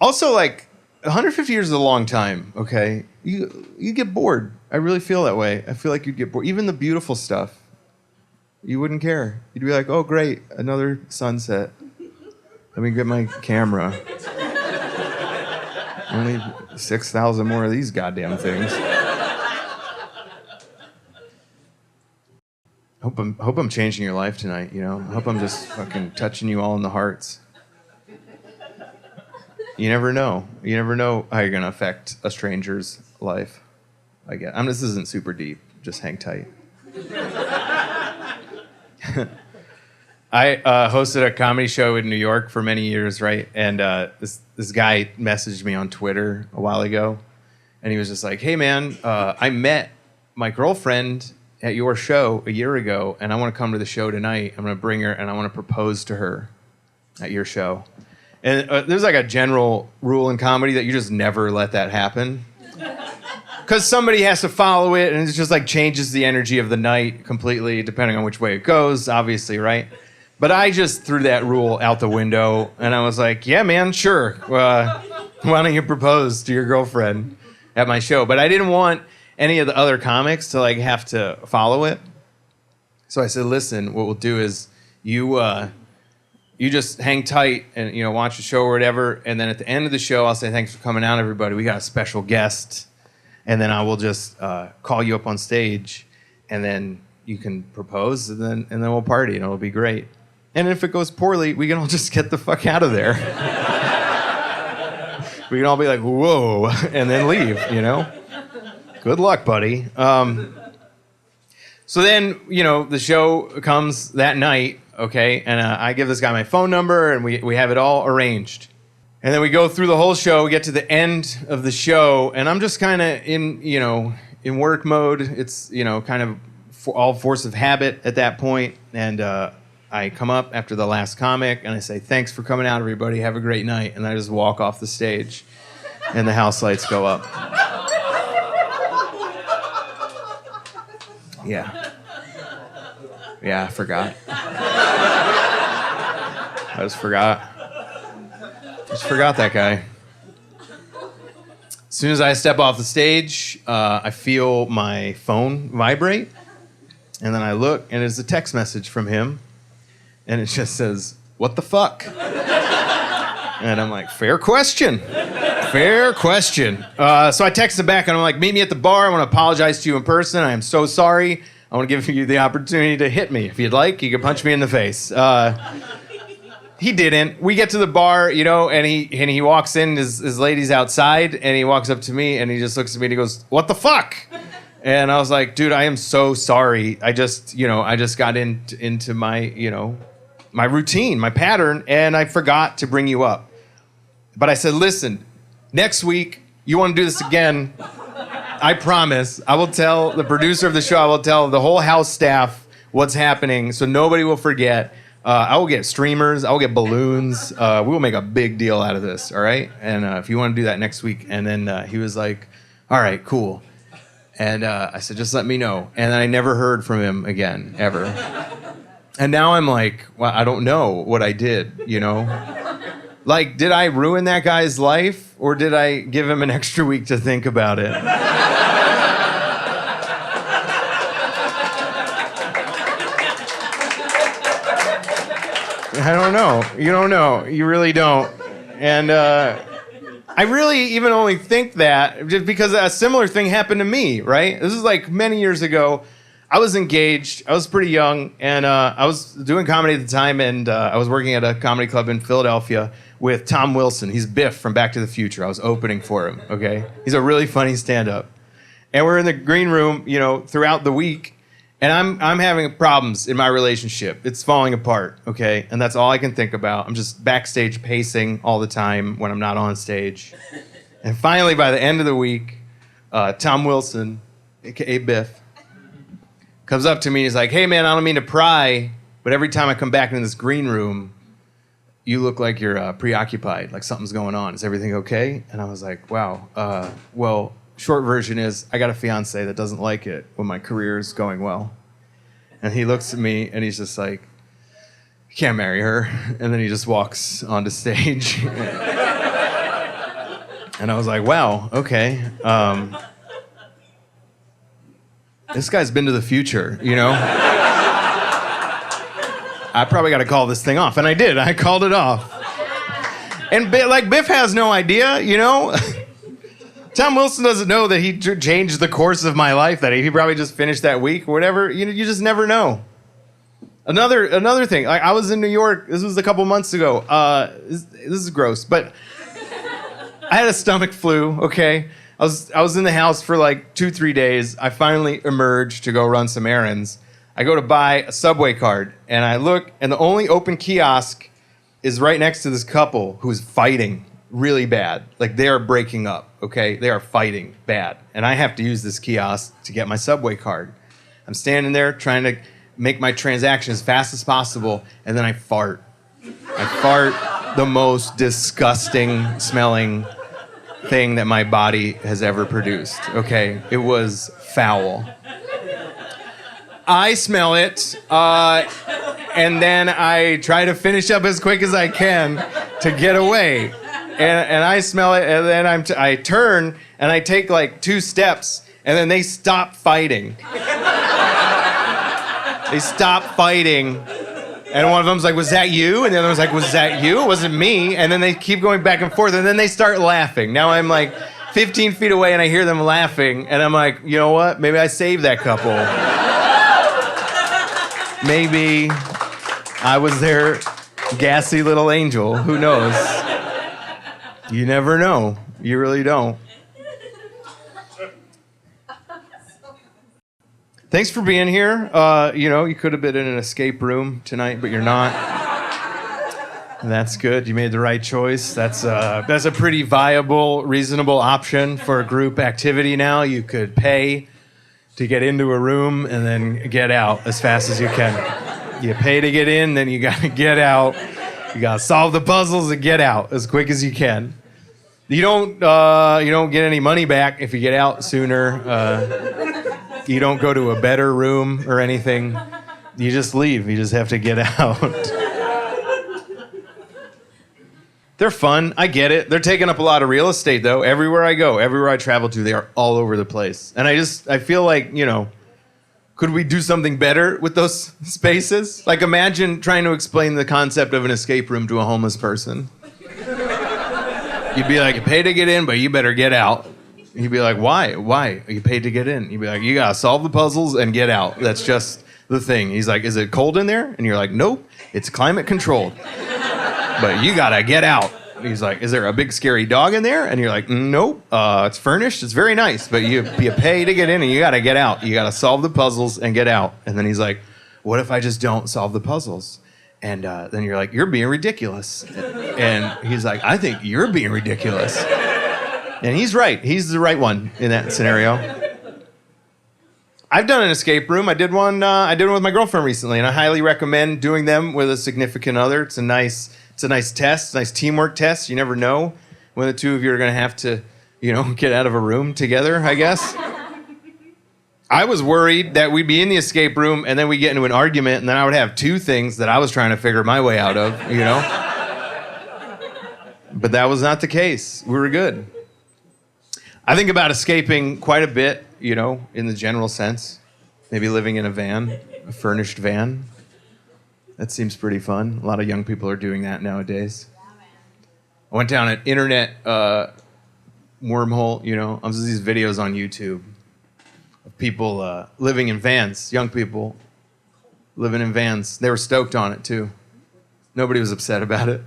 Also, like, 150 years is a long time, okay? You get bored. I really feel that way. I feel like you'd get bored. Even the beautiful stuff, you wouldn't care. You'd be like, oh, great, another sunset. Let me get my camera. Only 6,000 more of these goddamn things. Hope I'm changing your life tonight, you know? I hope I'm just fucking touching you all in the hearts. You never know. You never know how you're gonna affect a stranger's life. This isn't super deep. Just hang tight. I hosted a comedy show in New York for many years, right? And this guy messaged me on Twitter a while ago, and he was just like, "Hey man, I met my girlfriend at your show a year ago, and I want to come to the show tonight. I'm going to bring her, and I want to propose to her at your show." And there's like a general rule in comedy that you just never let that happen. Because somebody has to follow it, and it just like changes the energy of the night completely, depending on which way it goes, obviously, right? But I just threw that rule out the window, and I was like, yeah, man, sure. Why don't you propose to your girlfriend at my show? But I didn't want any of the other comics to like have to follow it. So I said, listen, what we'll do is you just hang tight and, you know, watch the show or whatever, and then at the end of the show, I'll say, thanks for coming out, everybody. We got a special guest. And then I will just call you up on stage, and then you can propose, and then we'll party, and it'll be great. And if it goes poorly, we can all just get the fuck out of there. We can all be like, whoa, and then leave, you know? Good luck, buddy. So then, you know, the show comes that night, okay? And I give this guy my phone number, and we have it all arranged. And then we go through the whole show, we get to the end of the show, and I'm just kind of in work mode. It's, you know, kind of all force of habit at that point. And I come up after the last comic, and I say, thanks for coming out, everybody. Have a great night. And I just walk off the stage, and the house lights go up. Yeah. Yeah, I forgot. I just forgot that guy. As soon as I step off the stage, I feel my phone vibrate, and then I look, and it's a text message from him, and it just says, "What the fuck?" And I'm like, fair question. Fair question. So I text him back, and I'm like, meet me at the bar. I want to apologize to you in person. I am so sorry. I want to give you the opportunity to hit me. If you'd like, you can punch me in the face. He didn't. We get to the bar, you know, and he walks in, his lady's outside, and he walks up to me, and he just looks at me, and he goes, "What the fuck?" And I was like, dude, I am so sorry. I just got into my, you know, my routine, my pattern, and I forgot to bring you up. But I said, listen, next week, you want to do this again, I promise, I will tell the producer of the show, I will tell the whole house staff what's happening, so nobody will forget. I will get streamers. I will get balloons. We will make a big deal out of this, all right? And if you want to do that next week. And then he was like, all right, cool. And I said, just let me know. And then I never heard from him again, ever. And now I'm like, well, I don't know what I did, you know? Like, did I ruin that guy's life? Or did I give him an extra week to think about it? I don't know. You don't know. You really don't. And I really even only think that just because a similar thing happened to me, right? This is like many years ago. I was engaged. I was pretty young, and I was doing comedy at the time, and I was working at a comedy club in Philadelphia with Tom Wilson. He's Biff from Back to the Future. I was opening for him, okay? He's a really funny stand-up. And we're in the green room, throughout the week, and I'm having problems in my relationship. It's falling apart, okay? And that's all I can think about. I'm just backstage pacing all the time when I'm not on stage. And finally, by the end of the week, Tom Wilson, a.k.a. Biff, comes up to me and he's like, hey, man, I don't mean to pry, but every time I come back into this green room, you look like you're preoccupied, like something's going on. Is everything okay? And I was like, wow, well, short version is I got a fiance that doesn't like it when my career is going well. And he looks at me and he's just like, you can't marry her. And then he just walks onto stage. And I was like, wow, okay. This guy's been to the future, I probably got to call this thing off. And I did. I called it off. And Biff has no idea, Tom Wilson doesn't know that he changed the course of my life, that he probably just finished that week or whatever. You just never know. Another thing, I was in New York. This was a couple months ago. This is gross, but I had a stomach flu, okay? I was in the house for like 2-3 days. I finally emerged to go run some errands. I go to buy a Subway card, and I look, and the only open kiosk is right next to this couple who's fighting really bad. Like, they are breaking up, okay? They are fighting bad. And I have to use this kiosk to get my Subway card. I'm standing there trying to make my transaction as fast as possible, and then I fart. I fart the most disgusting smelling thing that my body has ever produced, okay? It was foul. I smell it, and then I try to finish up as quick as I can to get away. And I smell it, and then I turn, and I take like 2 steps, and then they stop fighting. They stop fighting, and one of them's like, was that you? And the other one's like, was that you? It wasn't me. And then they keep going back and forth, and then they start laughing. Now I'm like 15 feet away, and I hear them laughing, and I'm like, you know what? Maybe I saved that couple. Maybe I was their gassy little angel. Who knows? You never know. You really don't. Thanks for being here. You could have been in an escape room tonight, but you're not. That's good. You made the right choice. That's a pretty viable, reasonable option for a group activity now. You could pay to get into a room and then get out as fast as you can. You pay to get in, then you gotta get out. You gotta solve the puzzles and get out as quick as you can. You don't get any money back if you get out sooner. You don't go to a better room or anything. You just leave. You just have to get out. They're fun. I get it. They're taking up a lot of real estate, though. Everywhere I go, everywhere I travel to, they are all over the place. And I feel like, could we do something better with those spaces? Like, imagine trying to explain the concept of an escape room to a homeless person. You'd be like, you pay to get in, but you better get out. He'd be like, why? Why? You paid to get in. You'd be like, you gotta solve the puzzles and get out. That's just the thing. He's like, is it cold in there? And you're like, nope, it's climate controlled. But you gotta get out. He's like, is there a big scary dog in there? And you're like, nope, it's furnished. It's very nice, but you pay to get in and you gotta get out. You gotta solve the puzzles and get out. And then he's like, what if I just don't solve the puzzles? And then you're like, you're being ridiculous. And he's like, I think you're being ridiculous. And he's right. He's the right one in that scenario. I've done an escape room. I did one with my girlfriend recently, and I highly recommend doing them with a significant other. It's a nice test, nice teamwork test. You never know when the two of you are going to have to, get out of a room together, I guess. I was worried that we'd be in the escape room and then we'd get into an argument and then I would have 2 things that I was trying to figure my way out of, But that was not the case. We were good. I think about escaping quite a bit, in the general sense. Maybe living in a van, a furnished van. That seems pretty fun. A lot of young people are doing that nowadays. I went down an internet wormhole, There's these videos on YouTube of people living in vans, young people living in vans. They were stoked on it, too. Nobody was upset about it.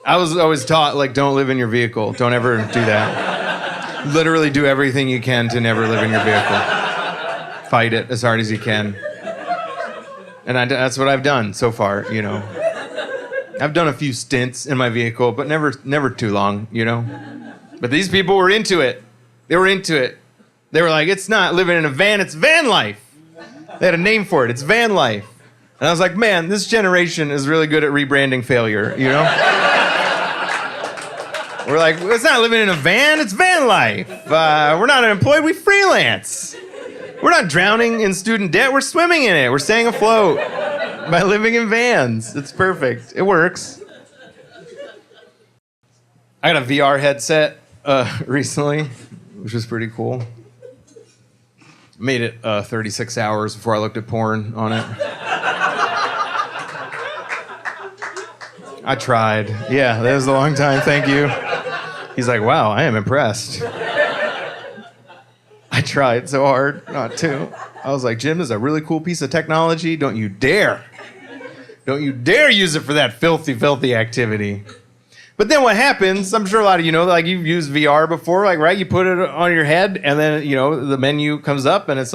I was always taught, don't live in your vehicle. Don't ever do that. Literally do everything you can to never live in your vehicle. Fight it as hard as you can. And that's what I've done so far, I've done a few stints in my vehicle, but never too long, But these people were into it. They were into it. They were like, it's not living in a van, it's van life. They had a name for it. It's van life. And I was like, man, this generation is really good at rebranding failure, We're like, it's not living in a van, it's van life. We're not unemployed, we freelance. We're not drowning in student debt, we're swimming in it. We're staying afloat by living in vans. It's perfect. It works. I got a VR headset recently, which was pretty cool. Made it 36 hours before I looked at porn on it. I tried. Yeah, that was a long time. Thank you. He's like, wow, I am impressed. I tried so hard not to. I was like, Jim, this is a really cool piece of technology. Don't you dare. Don't you dare use it for that filthy, filthy activity. But then what happens, I'm sure a lot of you know, you've used VR before, right? You put it on your head, and then, the menu comes up, and it's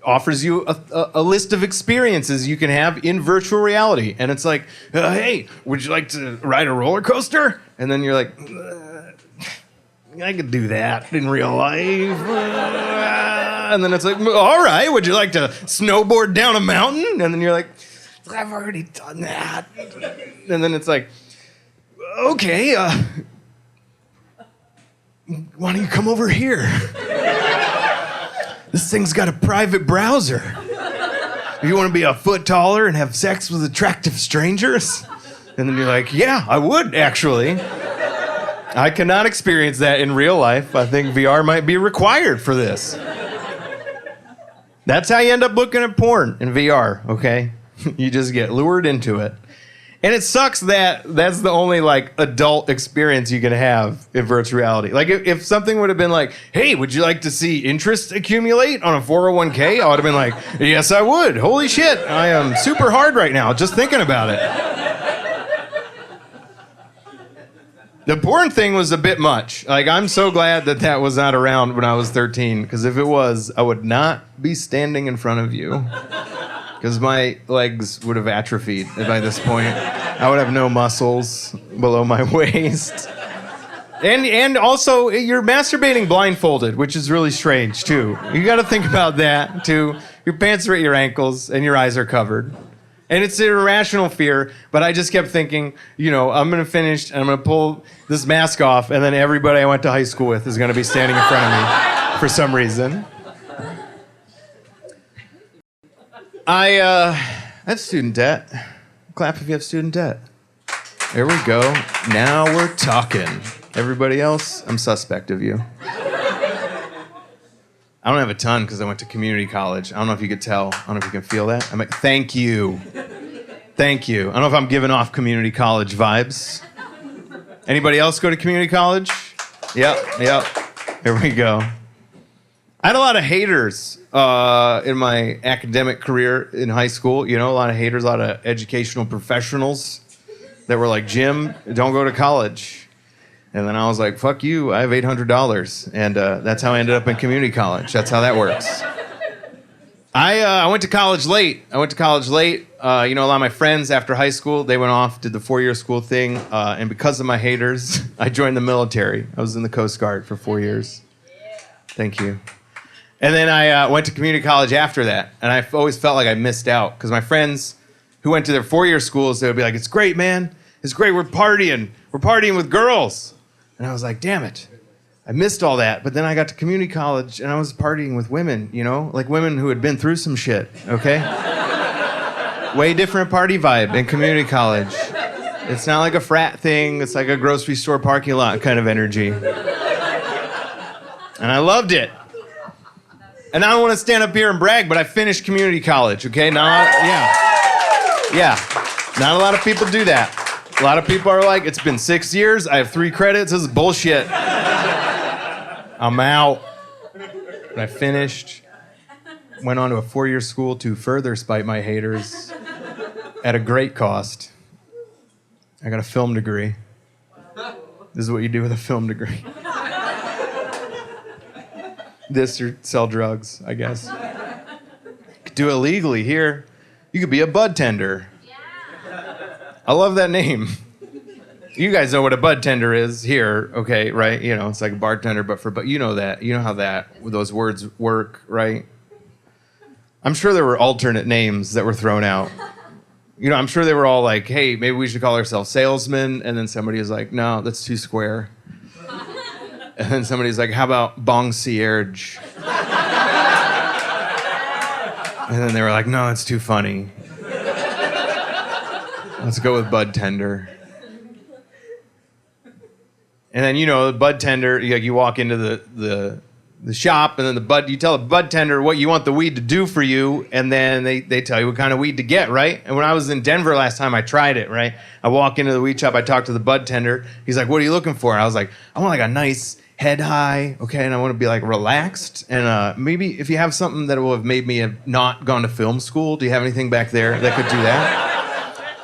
offers you a list of experiences you can have in virtual reality. And it's like, hey, would you like to ride a roller coaster? And then you're like, I could do that in real life. And then it's like, all right, would you like to snowboard down a mountain? And then you're like, I've already done that. And then it's like, okay, why don't you come over here? This thing's got a private browser. If you want to be a foot taller and have sex with attractive strangers? And then you're like, yeah, I would, actually. I cannot experience that in real life. I think VR might be required for this. That's how you end up looking at porn in VR, okay? You just get lured into it. And it sucks that that's the only adult experience you can have in virtual reality. If something would have been like, hey, would you like to see interest accumulate on a 401k? I would have been like, yes, I would. Holy shit, I am super hard right now just thinking about it. The porn thing was a bit much. I'm so glad that was not around when I was 13, because if it was, I would not be standing in front of you. Because my legs would have atrophied by this point. I would have no muscles below my waist. And also, you're masturbating blindfolded, which is really strange, too. You got to think about that, too. Your pants are at your ankles, and your eyes are covered. And it's an irrational fear, but I just kept thinking, I'm going to finish, and I'm going to pull this mask off, and then everybody I went to high school with is going to be standing in front of me for some reason. I have student debt. Clap if you have student debt. There we go. Now we're talking. Everybody else, I'm suspect of you. I don't have a ton because I went to community college. I don't know if you could tell. I don't know if you can feel that. I'm like, thank you. Thank you. I don't know if I'm giving off community college vibes. Anybody else go to community college? Yep. Here we go. I had a lot of haters in my academic career in high school. A lot of haters, a lot of educational professionals that were like, Jim, don't go to college. And then I was like, fuck you, I have $800. And that's how I ended up in community college. That's how that works. I went to college late. A lot of my friends after high school, they went off, did the 4-year school thing. And because of my haters, I joined the military. I was in the Coast Guard for 4 years. Thank you. And then I went to community college after that, and I always felt like I missed out, because my friends who went to their 4-year schools, they would be like, it's great, man. It's great, we're partying with girls. And I was like, damn it. I missed all that. But then I got to community college, and I was partying with women, women who had been through some shit, okay? Way different party vibe in community college. It's not like a frat thing. It's like a grocery store parking lot kind of energy. And I loved it. And I don't want to stand up here and brag, but I finished community college, okay? Now, yeah. Yeah, not a lot of people do that. A lot of people are like, it's been 6 years, I have 3 credits, this is bullshit. I'm out. But I finished, went on to a 4-year school to further spite my haters at a great cost. I got a film degree. This is what you do with a film degree. This or sell drugs, I guess. Could do it legally here. You could be a budtender. I love that name. You guys know what a budtender is here, okay, right? You know, it's like a bartender, but you know that. You know how those words work, right? I'm sure there were alternate names that were thrown out. You know, I'm sure they were all like, hey, maybe we should call ourselves salesmen. And then somebody was like, no, that's too square. And then somebody's like, how about concierge? And then they were like, no, that's too funny. Let's go with budtender. And then, you know, the budtender, you walk into the shop, and then you tell the budtender what you want the weed to do for you, and then they tell you what kind of weed to get, right? And when I was in Denver last time, I tried it, right? I walk into the weed shop, I talk to the budtender. He's like, what are you looking for? And I was like, I want like a nice head high, okay, and I want to be like relaxed. And maybe if you have something that will have made me have not gone to film school, do you have anything back there that could do that?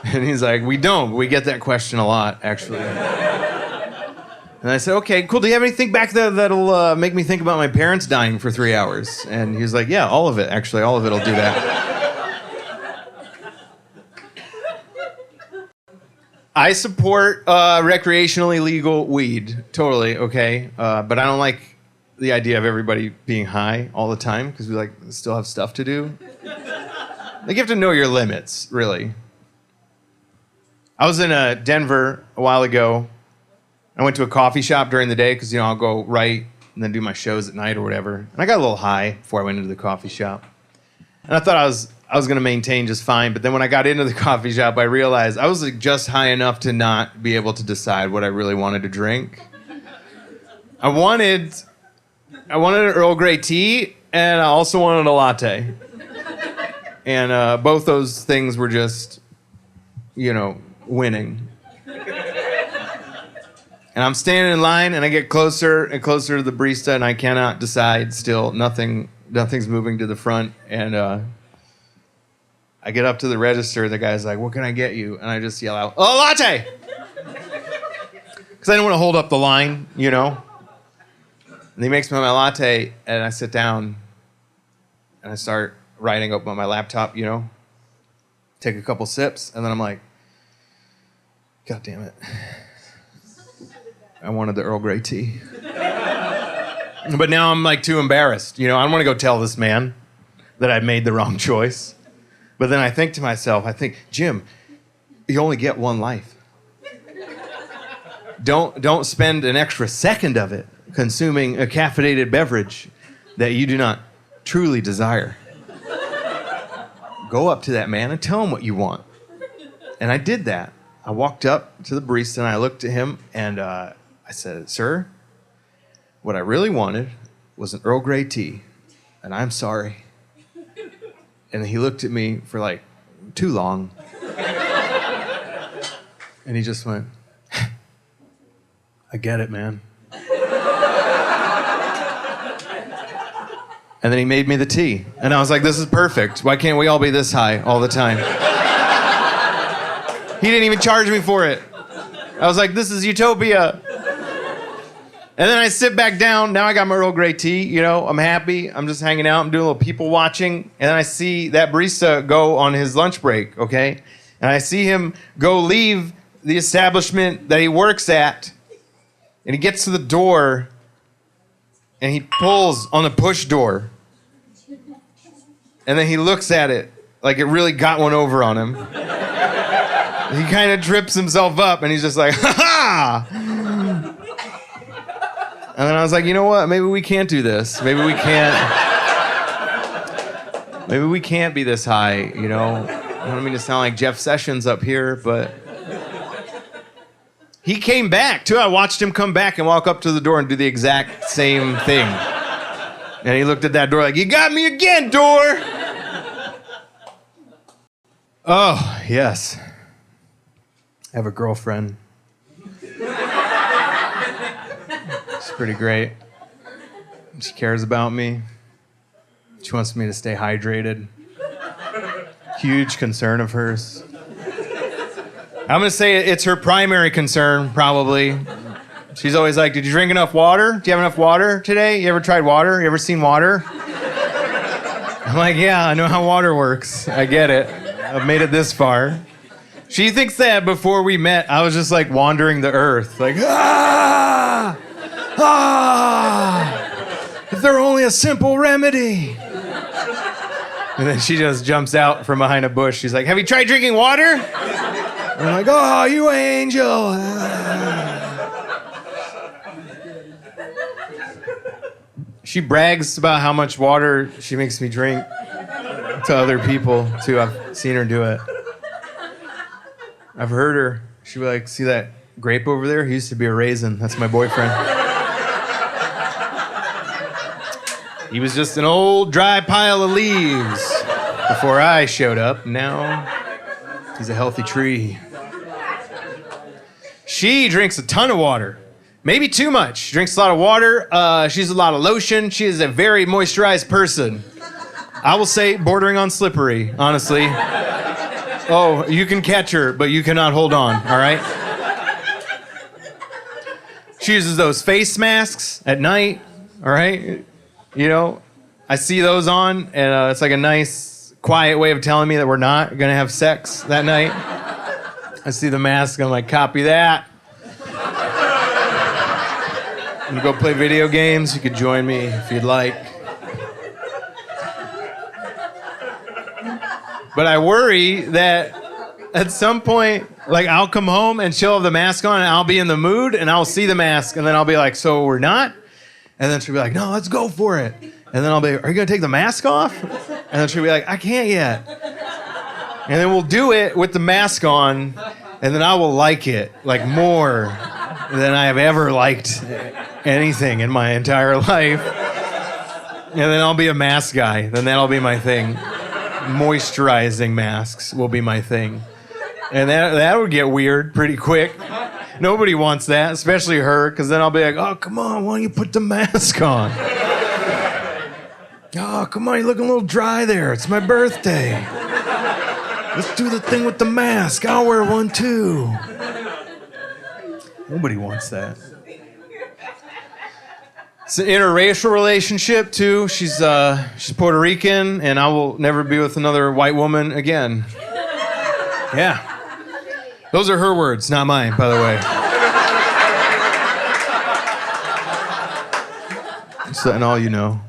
And he's like, we don't. We get that question a lot, actually. And I said, okay, cool. Do you have anything back there that'll make me think about my parents dying for 3 hours? And he was like, yeah, all of it, actually. All of it will do that. I support recreationally legal weed, totally, okay? But I don't like the idea of everybody being high all the time because we still have stuff to do. Like, you have to know your limits, really. I was in Denver a while ago. I went to a coffee shop during the day because, I'll go write and then do my shows at night or whatever. And I got a little high before I went into the coffee shop. And I thought I was going to maintain just fine. But then when I got into the coffee shop, I realized I was just high enough to not be able to decide what I really wanted to drink. I wanted an Earl Grey tea, and I also wanted a latte. And both those things were just, winning. And I'm standing in line, and I get closer and closer to the barista, and I cannot decide still. Nothing's moving to the front. And I get up to the register. The guy's like, what can I get you? And I just yell out, oh, latte! Because I don't want to hold up the line, And he makes me my latte, and I sit down, and I start writing up on my laptop, Take a couple sips, and then I'm like, God damn it. I wanted the Earl Grey tea. But now I'm too embarrassed. I don't want to go tell this man that I made the wrong choice. But then I think to myself, Jim, you only get one life. Don't spend an extra second of it consuming a caffeinated beverage that you do not truly desire. Go up to that man and tell him what you want. And I did that. I walked up to the barista and I looked at him and I said, sir, what I really wanted was an Earl Grey tea, and I'm sorry. And he looked at me for too long. And he just went, I get it, man. And then he made me the tea. And I was like, this is perfect. Why can't we all be this high all the time? He didn't even charge me for it. I was like, this is utopia. And then I sit back down. Now I got my Earl Grey tea. I'm happy. I'm just hanging out. I'm doing a little people watching. And then I see that barista go on his lunch break, okay? And I see him go leave the establishment that he works at. And he gets to the door. And he pulls on the push door. And then he looks at it like it really got one over on him. He kind of trips himself up. And he's just like, ha-ha! And then I was like, you know what? Maybe we can't do this. Maybe we can't be this high, I don't mean to sound like Jeff Sessions up here, but he came back, too. I watched him come back and walk up to the door and do the exact same thing. And he looked at that door like, you got me again, door! Oh, yes. I have a girlfriend. She's pretty great. She cares about me. She wants me to stay hydrated. Huge concern of hers. I'm gonna say it's her primary concern, probably. She's always like, did you drink enough water? Do you have enough water today? You ever tried water? You ever seen water? I'm like, yeah, I know how water works. I get it. I've made it this far. She thinks that before we met, I was just like wandering the earth. Like, if there were only a simple remedy. And then she just jumps out from behind a bush. She's like, have you tried drinking water? And I'm like, oh, you angel. She brags about how much water she makes me drink to other people, too. I've seen her do it. I've heard her. She'd be like, see that grape over there? He used to be a raisin. That's my boyfriend. He was just an old dry pile of leaves before I showed up. Now he's a healthy tree. She drinks a ton of water. Maybe too much. She drinks a lot of water. She uses a lot of lotion. She is a very moisturized person. I will say bordering on slippery, honestly. Oh, you can catch her, but you cannot hold on, all right? She uses those face masks at night, all right? You know, I see those on, and it's like a nice, quiet way of telling me that we're not going to have sex that night. I see the mask, I'm like, copy that. I'm going to go play video games. You could join me if you'd like. But I worry that at some point, like, I'll come home and she'll have the mask on and I'll be in the mood and I'll see the mask and then I'll be like, so we're not? And then she'll be like, no, let's go for it. And then I'll be, are you going to take the mask off? And then she'll be like, I can't yet. And then we'll do it with the mask on and then I will like it, like, more than I have ever liked anything in my entire life. And then I'll be a mask guy. Then that'll be my thing. Moisturizing masks will be my thing. And that would get weird pretty quick. Nobody wants that, especially her, because then I'll be like, oh, come on, why don't you put the mask on? Oh, come on, you're looking a little dry there. It's my birthday. Let's do the thing with the mask. I'll wear one too. Nobody wants that. It's an interracial relationship, too. She's Puerto Rican, and I will never be with another white woman again. Yeah. Those are her words, not mine, by the way. Just letting all you know.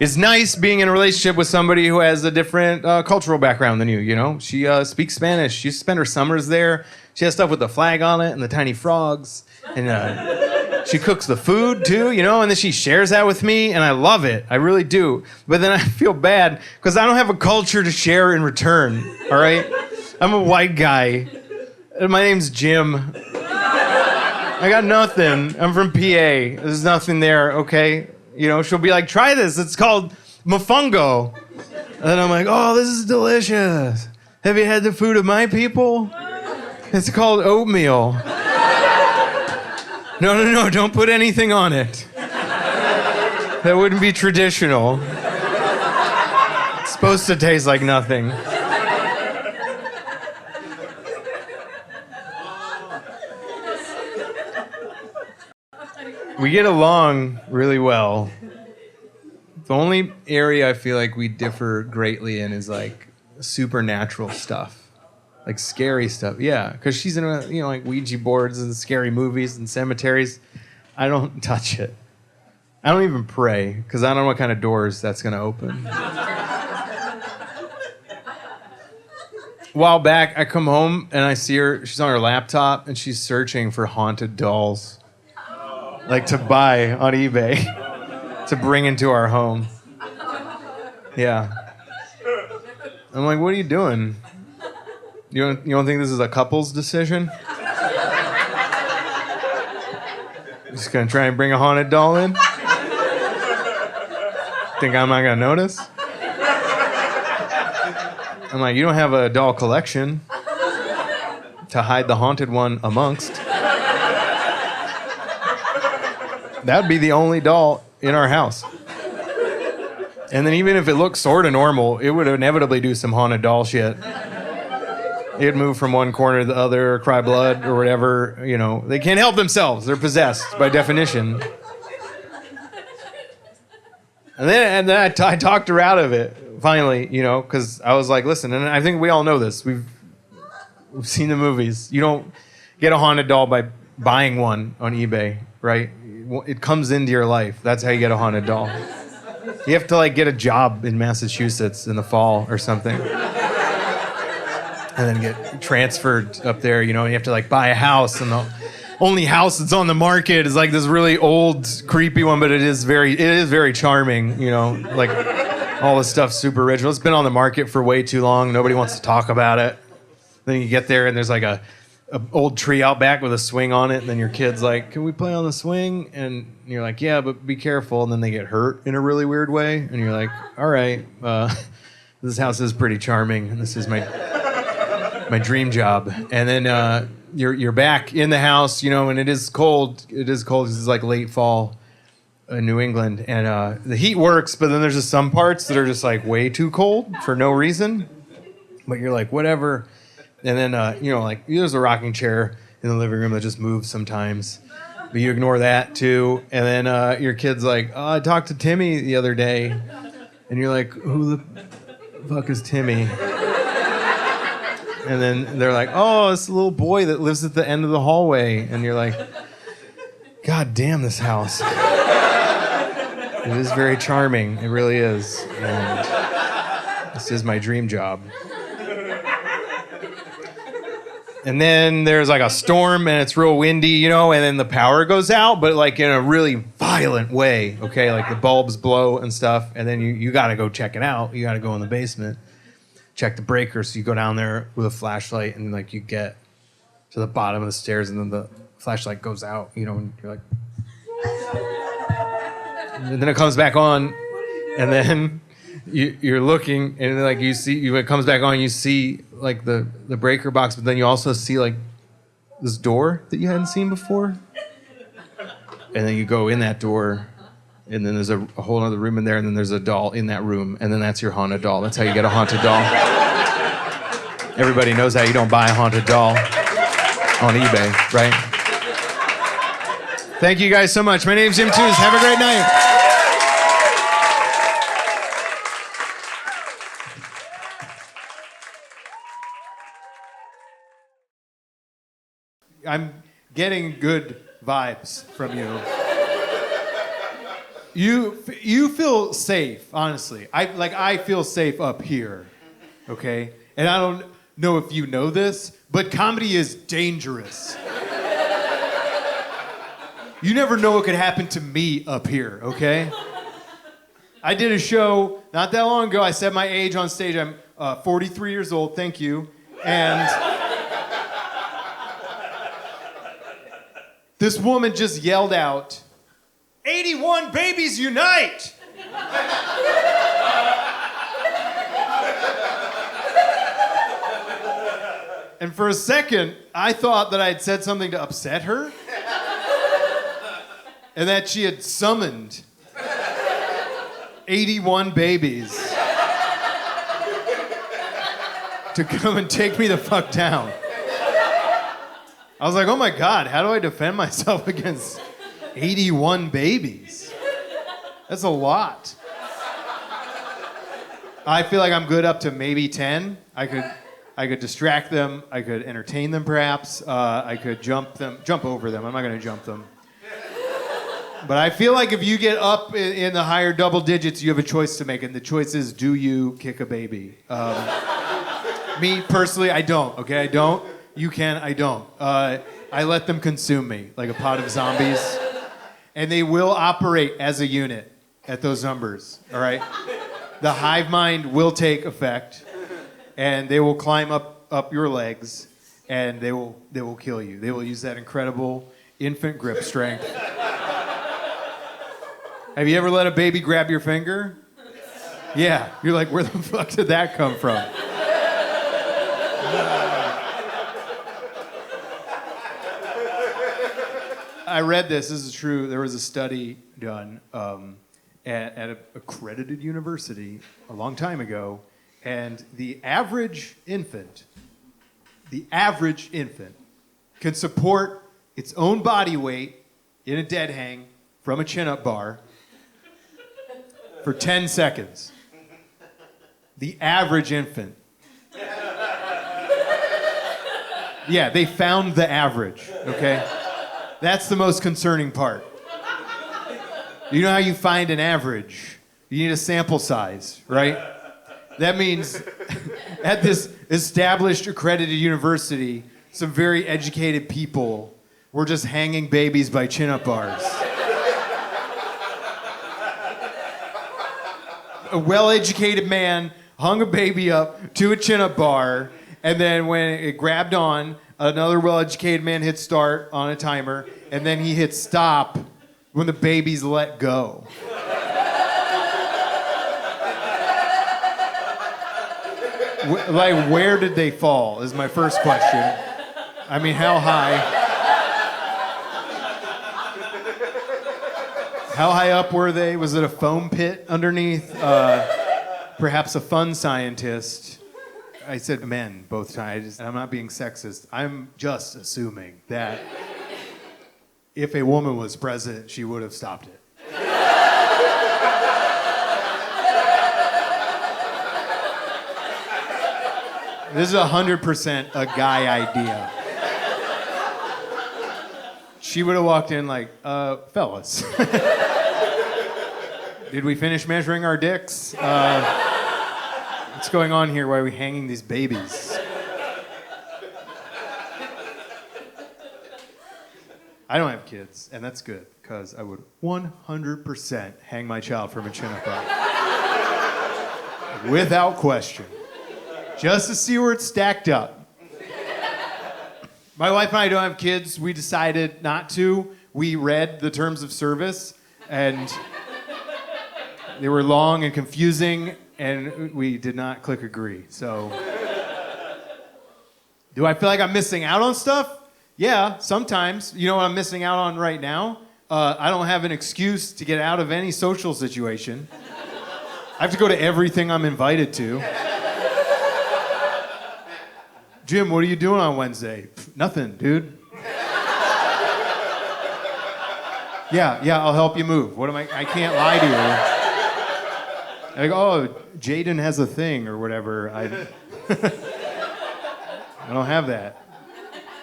It's nice being in a relationship with somebody who has a different cultural background than you, you know? She speaks Spanish. She used to spend her summers there. She has stuff with the flag on it and the tiny frogs. And she cooks the food, too, you know? And then she shares that with me, and I love it. I really do. But then I feel bad because I don't have a culture to share in return, all right? I'm a white guy. My name's Jim. I got nothing. I'm from PA. There's nothing there, okay? You know, she'll be like, try this. It's called mofongo. And I'm like, oh, this is delicious. Have you had the food of my people? It's called oatmeal. No, don't put anything on it. That wouldn't be traditional. It's supposed to taste like nothing. We get along really well. The only area I feel like we differ greatly in is like supernatural stuff, like scary stuff. Yeah, because she's in like Ouija boards and scary movies and cemeteries. I don't touch it. I don't even pray because I don't know what kind of doors that's gonna open. A while back, I come home and I see her. She's on her laptop and she's searching for haunted dolls. Like to buy on eBay to bring into our home. Yeah. I'm like, what are you doing? You don't think this is a couple's decision? Just gonna try and bring a haunted doll in? Think I'm not gonna notice? I'm like, you don't have a doll collection to hide the haunted one amongst. That would be the only doll in our house. And then even if it looked sort of normal, it would inevitably do some haunted doll shit. It'd move from one corner to the other, cry blood or whatever. You know, they can't help themselves. They're possessed by definition. And then I talked her out of it, finally, you know, because I was like, listen, and I think we all know this. We've seen the movies. You don't get a haunted doll by buying one on eBay, right? It comes into your life. That's how you get a haunted doll. You have to, like, get a job in Massachusetts in the fall or something. And then get transferred up there, you know, and you have to, like, buy a house, and the only house that's on the market is like this really old, creepy one, but it is very charming, you know, like all this stuff's super original. It's been on the market for way too long. Nobody wants to talk about it. Then you get there and there's like a old tree out back with a swing on it, and then your kid's like, can we play on the swing? And you're like, yeah, but be careful. And then they get hurt in a really weird way, and you're like, all right, this house is pretty charming, and this is my dream job. And then you're back in the house, you know, and it is cold. It is cold because it's like late fall in New England, and the heat works, but then there's just some parts that are just like way too cold for no reason. But you're like, whatever. And then you know, like there's a rocking chair in the living room that just moves sometimes, but you ignore that too. And then your kid's like, oh, I talked to Timmy the other day, and you're like, who the fuck is Timmy? And then they're like, oh, it's a little boy that lives at the end of the hallway. And you're like, God damn this house. It is very charming. It really is. And this is my dream job. And then there's like a storm and it's real windy, you know, and then the power goes out, but like in a really violent way, okay? Like the bulbs blow and stuff. And then you got to go check it out. You got to go in the basement. Check the breaker, so you go down there with a flashlight, and like you get to the bottom of the stairs, and then the flashlight goes out, you know, and you're like, and then it comes back on, and then you're looking, and then like you see, when it comes back on, you see like the breaker box, but then you also see like this door that you hadn't seen before, and then you go in that door. And then there's a whole other room in there, and then there's a doll in that room, and then that's your haunted doll. That's how you get a haunted doll. Everybody knows how you don't buy a haunted doll on eBay, right? Thank you guys so much. My name's Jim Tews. Have a great night. I'm getting good vibes from you. You feel safe, honestly. I feel safe up here, okay? And I don't know if you know this, but comedy is dangerous. You never know what could happen to me up here, okay? I did a show not that long ago. I said my age on stage. I'm 43 years old, thank you. And this woman just yelled out, 81 babies unite! And for a second, I thought that I had said something to upset her, and that she had summoned 81 babies to come and take me the fuck down. I was like, oh my God, how do I defend myself against 81 babies? That's a lot. I feel like I'm good up to maybe 10. I could distract them. I could entertain them, perhaps. I could jump over them. I'm not going to jump them. But I feel like if you get up in the higher double digits, you have a choice to make, and the choice is, do you kick a baby? Me, personally, I don't, okay? I don't. You can, I don't. I let them consume me like a pot of zombies. And they will operate as a unit at those numbers, all right? The hive mind will take effect, and they will climb up your legs, and they will kill you. They will use that incredible infant grip strength. Have you ever let a baby grab your finger? Yeah. You're like, where the fuck did that come from? I read this. This is true. There was a study done at an accredited university a long time ago, and the average infant can support its own body weight in a dead hang from a chin-up bar for 10 seconds. The average infant. Yeah, they found the average, okay? That's the most concerning part. You know how you find an average? You need a sample size, right? That means at this established accredited university, some very educated people were just hanging babies by chin-up bars. A well-educated man hung a baby up to a chin-up bar, and then when it grabbed on, another well-educated man hit start on a timer, and then he hit stop when the babies let go. Like, where did they fall is my first question. I mean, how high? How high up were they? Was it a foam pit underneath? Perhaps a fun scientist. I said men both times, and I'm not being sexist. I'm just assuming that if a woman was present, she would have stopped it. This is 100% a guy idea. She would have walked in like, fellas. Did we finish measuring our dicks? What's going on here? Why are we hanging these babies? I don't have kids, and that's good, because I would 100% hang my child from a chin-up bar. Without question. Just to see where it's stacked up. My wife and I don't have kids. We decided not to. We read the terms of service, and they were long and confusing, and we did not click agree. So, do I feel like I'm missing out on stuff? Yeah, sometimes. You know what I'm missing out on right now? I don't have an excuse to get out of any social situation. I have to go to everything I'm invited to. Jim, what are you doing on Wednesday? Nothing, dude. Yeah, I'll help you move. What am I can't lie to you. Like, oh, Jaden has a thing or whatever. I don't have that.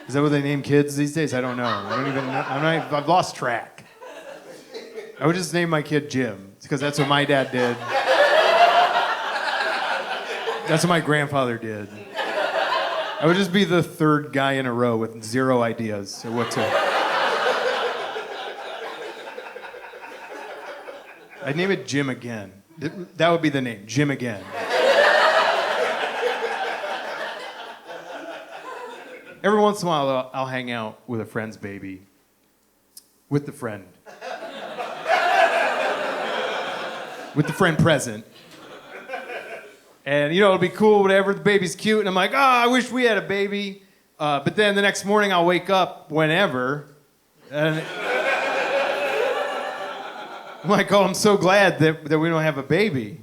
Is that what they name kids these days? I don't know. I don't even know. I've lost track. I would just name my kid Jim, because that's what my dad did. That's what my grandfather did. I would just be the third guy in a row with zero ideas of what to... I'd name it Jim Again. That would be the name, Jim Again. Every once in a while, I'll hang out with a friend's baby. With the friend. With the friend present. And, you know, it'll be cool, whatever, the baby's cute, and I'm like, I wish we had a baby. But then the next morning I'll wake up whenever, and I'm like, I'm so glad that we don't have a baby.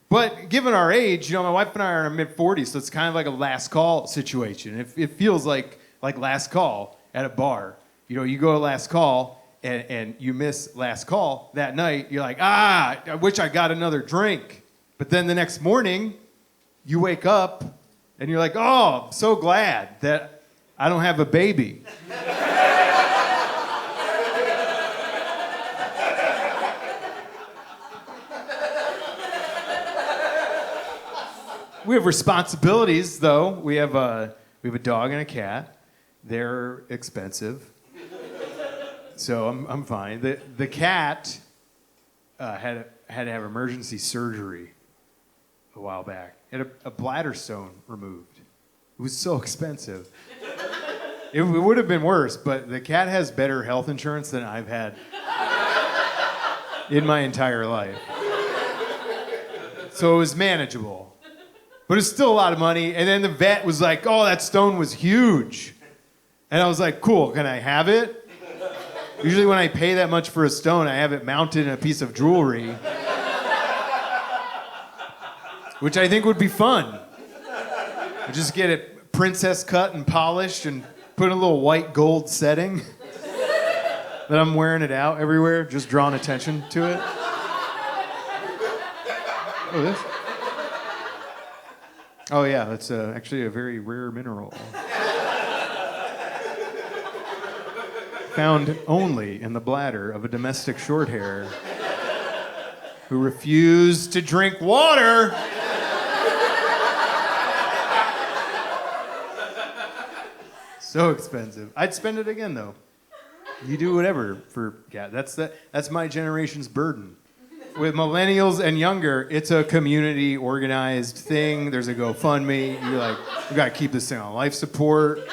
But given our age, you know, my wife and I are in our mid-40s, so it's kind of like a last call situation. It feels like last call at a bar. You know, you go to last call, and you miss last call that night, you're like, I wish I got another drink. But then the next morning, you wake up, and you're like, I'm so glad that I don't have a baby. We have responsibilities, though. We have a dog and a cat. They're expensive, so I'm fine. The cat had to have emergency surgery a while back. It had a bladder stone removed. It was so expensive. It would have been worse, but the cat has better health insurance than I've had in my entire life. So it was manageable. But it's still a lot of money. And then the vet was like, oh, that stone was huge. And I was like, cool, can I have it? Usually when I pay that much for a stone, I have it mounted in a piece of jewelry. Which I think would be fun. I just get it princess cut and polished and put in a little white gold setting. That I'm wearing it out everywhere, just drawing attention to it. Oh, this? Oh, yeah, that's actually a very rare mineral. Found only in the bladder of a domestic shorthair who refused to drink water. So expensive. I'd spend it again, though. You do whatever for cats. That's my generation's burden. With millennials and younger, it's a community organized thing. There's a GoFundMe. You're like, we gotta keep this thing on life support.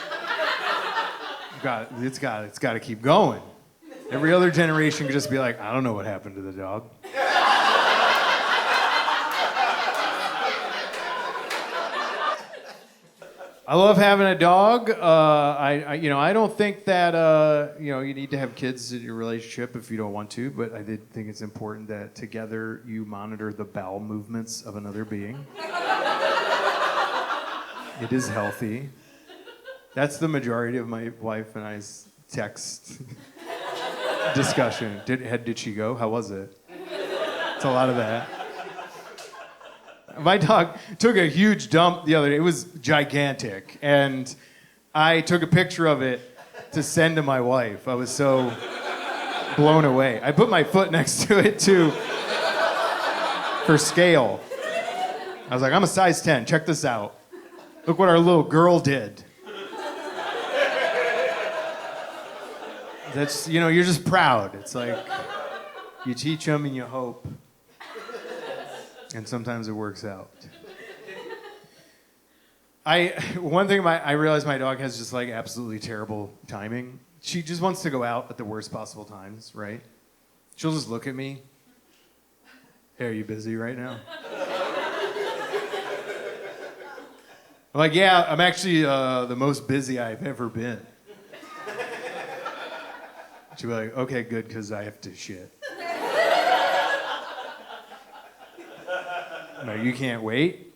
It's got to keep going. Every other generation could just be like, I don't know what happened to the dog. I love having a dog. I don't think that you need to have kids in your relationship if you don't want to, but I did think it's important that together you monitor the bowel movements of another being. It is healthy. That's the majority of my wife and I's text discussion. Did she go? How was it? It's a lot of that. My dog took a huge dump the other day. It was gigantic. And I took a picture of it to send to my wife. I was so blown away. I put my foot next to it, too, for scale. I was like, I'm a size 10. Check this out. Look what our little girl did. That's, you're just proud. It's like you teach them and you hope. And sometimes it works out. One thing I realize my dog has just like absolutely terrible timing. She just wants to go out at the worst possible times, right? She'll just look at me. Hey, are you busy right now? I'm like, yeah, I'm actually the most busy I've ever been. She'll be like, okay, good, because I have to shit. No, you can't wait.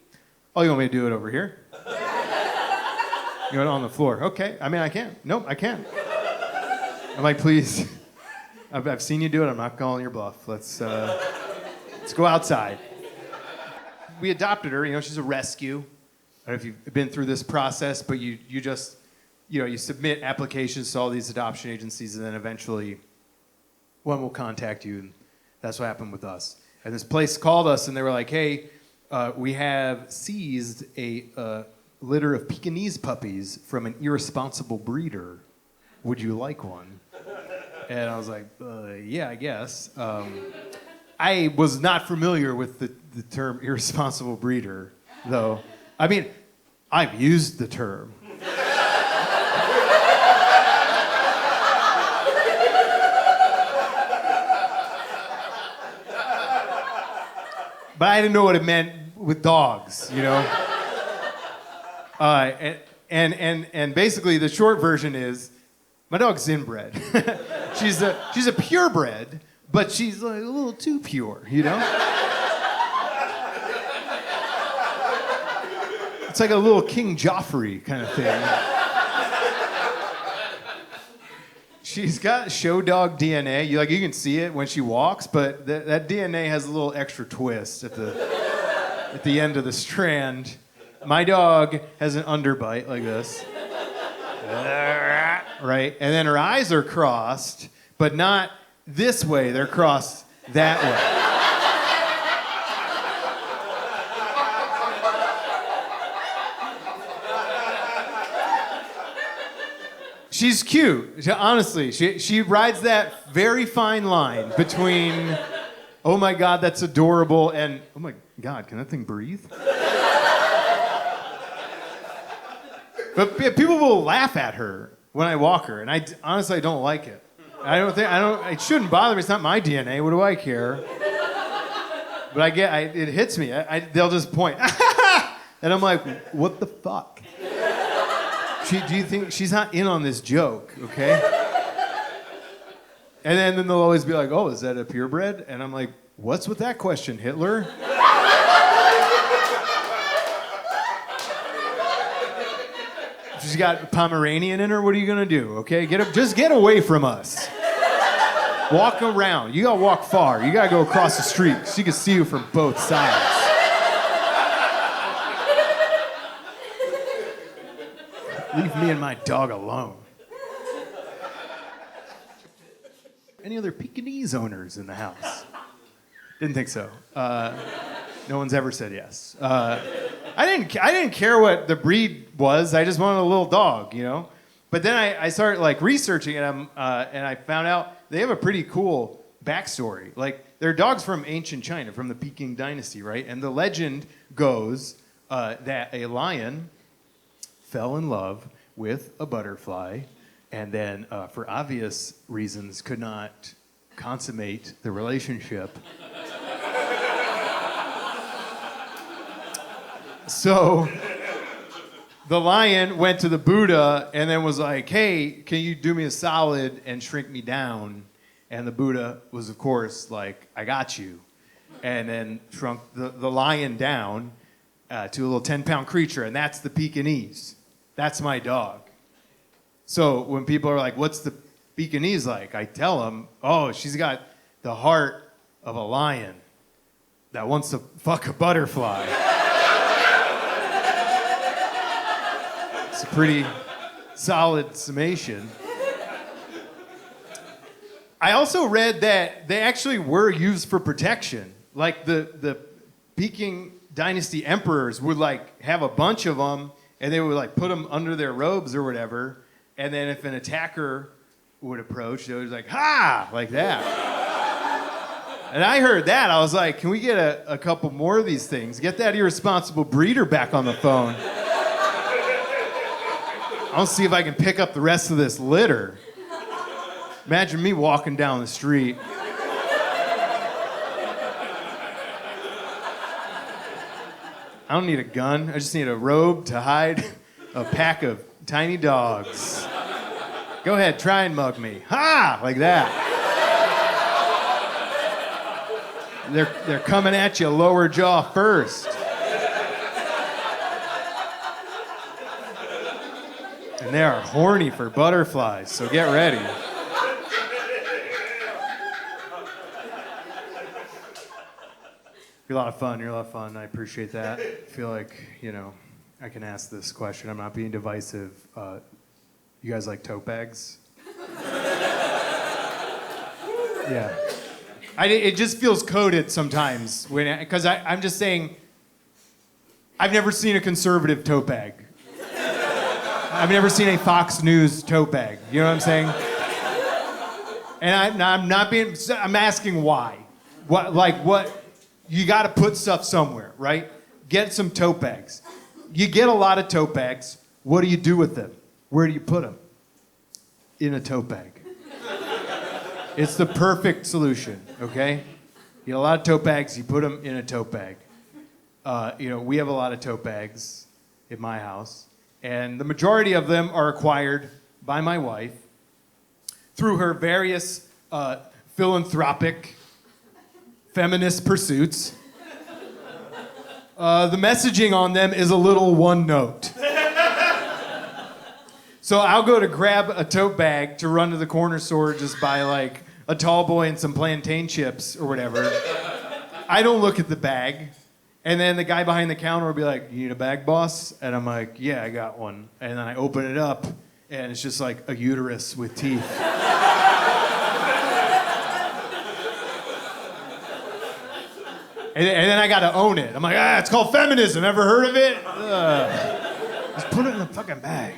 Oh, you want me to do it over here? You want it on the floor? Okay. I mean, I can. Nope, I can't. I'm like, please. I've seen you do it. I'm not calling your bluff. Let's go outside. We adopted her. She's a rescue. I don't know if you've been through this process, but you just, you submit applications to all these adoption agencies, and then eventually one will contact you. And that's what happened with us. And this place called us, and they were like, hey, we have seized a litter of Pekingese puppies from an irresponsible breeder. Would you like one? And I was like, yeah, I guess. I was not familiar with the term irresponsible breeder, though. I mean, I've used the term. But I didn't know what it meant with dogs, And basically the short version is, my dog's inbred. she's a purebred, but she's like a little too pure, It's like a little King Joffrey kind of thing. She's got show dog DNA. You can see it when she walks, but that DNA has a little extra twist at the end of the strand. My dog has an underbite like this. Right? And then her eyes are crossed, but not this way. They're crossed that way. She's cute. Honestly, she rides that very fine line between, oh my God, that's adorable, and oh my God, can that thing breathe? But people will laugh at her when I walk her, and I honestly don't like it. It shouldn't bother me. It's not my DNA. What do I care? But it hits me. They'll just point. And I'm like, what the fuck? Do you think she's not in on this joke, okay? And then they'll always be like, oh, is that a purebred? And I'm like, what's with that question, Hitler? She's got Pomeranian in her. What are you gonna do? Okay, just get away from us. Walk around. You gotta walk far. You gotta go across the street so she can see you from both sides. Leave me and my dog alone. Any other Pekingese owners in the house? Didn't think so. No one's ever said yes. I didn't care what the breed was. I just wanted a little dog, you know. But then I started like researching it, and I found out they have a pretty cool backstory. Like they're dogs from ancient China, from the Peking Dynasty, right? And the legend goes that a lion fell in love with a butterfly, and then for obvious reasons could not consummate the relationship. So the lion went to the Buddha and then was like, hey, can you do me a solid and shrink me down? And the Buddha was, of course, like, I got you. And then shrunk the lion down to a little 10-pound creature, and that's the Pekingese. That's my dog. So when people are like, what's the Pekingese like? I tell them, oh, she's got the heart of a lion that wants to fuck a butterfly. It's a pretty solid summation. I also read that they actually were used for protection. Like the Peking Dynasty emperors would like have a bunch of them, and they would like put them under their robes or whatever. And then if an attacker would approach, they would like, ha, like that. And I heard that. I was like, can we get a couple more of these things? Get that irresponsible breeder back on the phone. I'll see if I can pick up the rest of this litter. Imagine me walking down the street. I don't need a gun. I just need a robe to hide a pack of tiny dogs. Go ahead, try and mug me. Ha! Like that. They're coming at you lower jaw first. And they are horny for butterflies, so get ready. You're a lot of fun. You're a lot of fun. I appreciate that. I feel like, you know, I can ask this question. I'm not being divisive. You guys like tote bags? Yeah. It just feels coded sometimes because I'm just saying, I've never seen a conservative tote bag. I've never seen a Fox News tote bag. You know what I'm saying? And I'm asking why. What? You got to put stuff somewhere, right? Get some tote bags. You get a lot of tote bags. What do you do with them? Where do you put them? In a tote bag. It's the perfect solution, okay? You get a lot of tote bags, you put them in a tote bag. We have a lot of tote bags in my house, and the majority of them are acquired by my wife through her various philanthropic, feminist pursuits. The messaging on them is a little one note. So I'll go to grab a tote bag to run to the corner store, just buy like a tall boy and some plantain chips or whatever. I don't look at the bag. And then the guy behind the counter will be like, you need a bag, boss? And I'm like, yeah, I got one. And then I open it up, and it's just like a uterus with teeth. And then I gotta own it. I'm like, it's called feminism. Ever heard of it? Just put it in the fucking bag.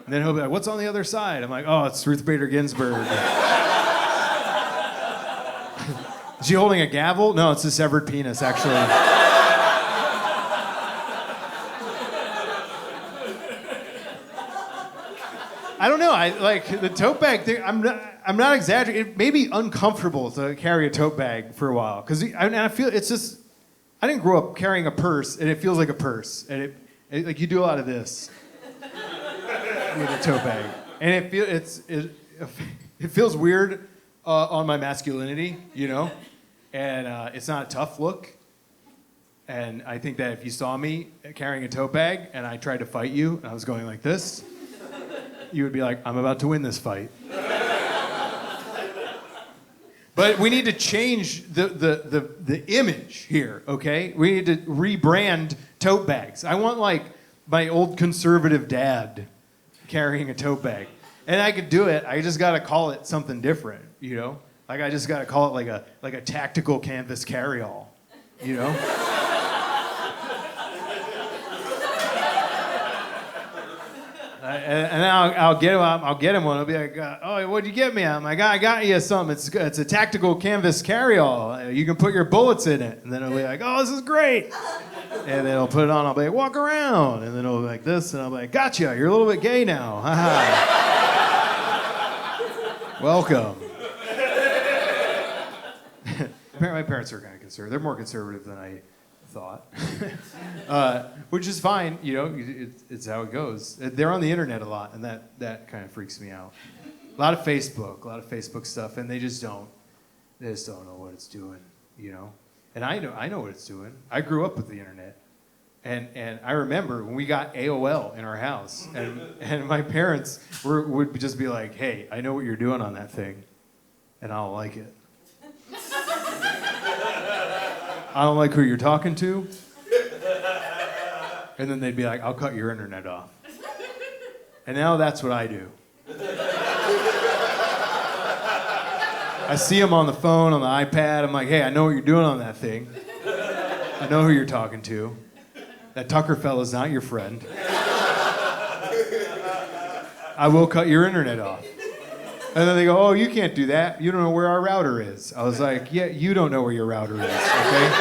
And then he'll be like, what's on the other side? I'm like, oh, it's Ruth Bader Ginsburg. Is she holding a gavel? No, it's a severed penis, actually. I don't know. I like the tote bag thing. I'm not exaggerating. It may be uncomfortable to carry a tote bag for a while because I feel it's just I didn't grow up carrying a purse, and it feels like a purse, and it like you do a lot of this with a tote bag, and it feels weird on my masculinity, you know, and it's not a tough look. And I think that if you saw me carrying a tote bag and I tried to fight you and I was going like this, you would be like, I'm about to win this fight. But we need to change the image here, okay? We need to rebrand tote bags. I want like my old conservative dad carrying a tote bag. And I could do it, I just gotta call it something different, you know? Like I just gotta call it like a tactical canvas carry-all, you know? And then I'll get him one. I'll be like, oh, what'd you get me? I'm like, I got you something. It's a tactical canvas carry-all. You can put your bullets in it. And then I'll be like, oh, this is great. And then I'll put it on. I'll be like, walk around. And then it'll be like this. And I'll be like, gotcha. You're a little bit gay now. Ha-ha. Welcome. My parents are kind of conservative. They're more conservative than I thought, which is fine, you know, it's how it goes. They're on the internet a lot, and that kind of freaks me out. A lot of Facebook stuff, and they just don't know what it's doing, you know. And I know what it's doing. I grew up with the internet, and I remember when we got AOL in our house, and my parents would just be like, hey, I know what you're doing on that thing, and I don't like it. I don't like who you're talking to. And then they'd be like, I'll cut your internet off. And now that's what I do. I see them on the phone, on the iPad. I'm like, hey, I know what you're doing on that thing. I know who you're talking to. That Tucker fella's not your friend. I will cut your internet off. And then they go, oh, you can't do that. You don't know where our router is. I was like, yeah, you don't know where your router is, okay?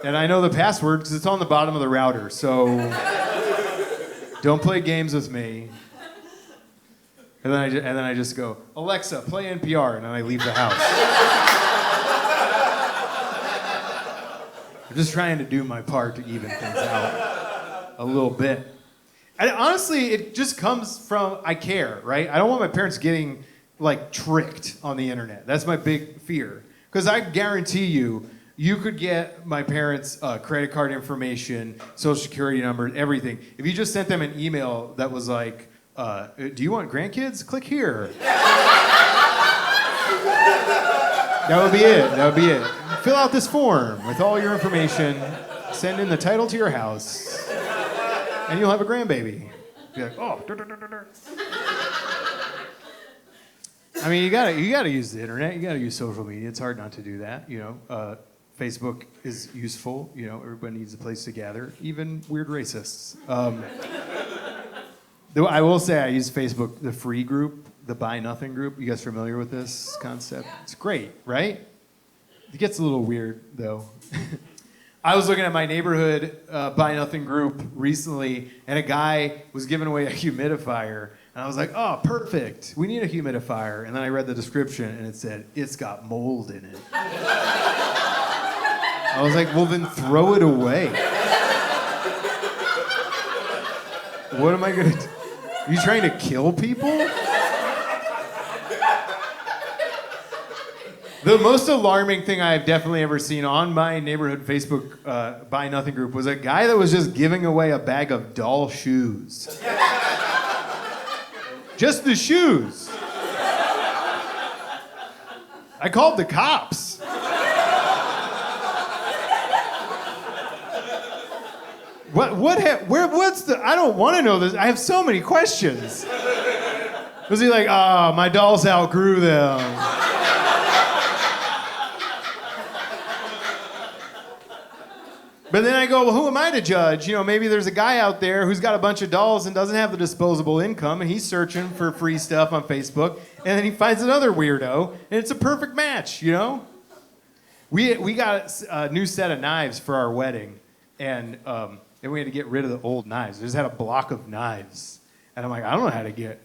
And I know the password because it's on the bottom of the router, so don't play games with me. And then I just go, Alexa, play NPR, and then I leave the house. I'm just trying to do my part to even things out a little bit. And honestly, it just comes from I care, right? I don't want my parents getting like tricked on the internet. That's my big fear. Because I guarantee you could get my parents' credit card information, social security number, everything. If you just sent them an email that was like, do you want grandkids? Click here. That would be it. Fill out this form with all your information. Send in the title to your house. And you'll have a grandbaby. Be like, oh. I mean, you gotta use the internet. You gotta use social media. It's hard not to do that. You know, Facebook is useful. You know, everybody needs a place to gather, even weird racists. Though I will say I use Facebook, the free group, the Buy Nothing group. You guys familiar with this concept? It's great, right? It gets a little weird though. I was looking at my neighborhood Buy Nothing group recently, and a guy was giving away a humidifier. And I was like, oh, perfect. We need a humidifier. And then I read the description, and it said, it's got mold in it. I was like, well, then throw it away. What am I going to do? Are you trying to kill people? The most alarming thing I've definitely ever seen on my neighborhood Facebook Buy Nothing group was a guy that was just giving away a bag of doll shoes. Just the shoes. I called the cops. What's the, I don't want to know this. I have so many questions. Was he like, my dolls outgrew them? But then I go, well, who am I to judge? You know, maybe there's a guy out there who's got a bunch of dolls and doesn't have the disposable income, and he's searching for free stuff on Facebook, and then he finds another weirdo, and it's a perfect match, you know? We got a new set of knives for our wedding, and then we had to get rid of the old knives. We just had a block of knives. And I'm like, I don't know how to get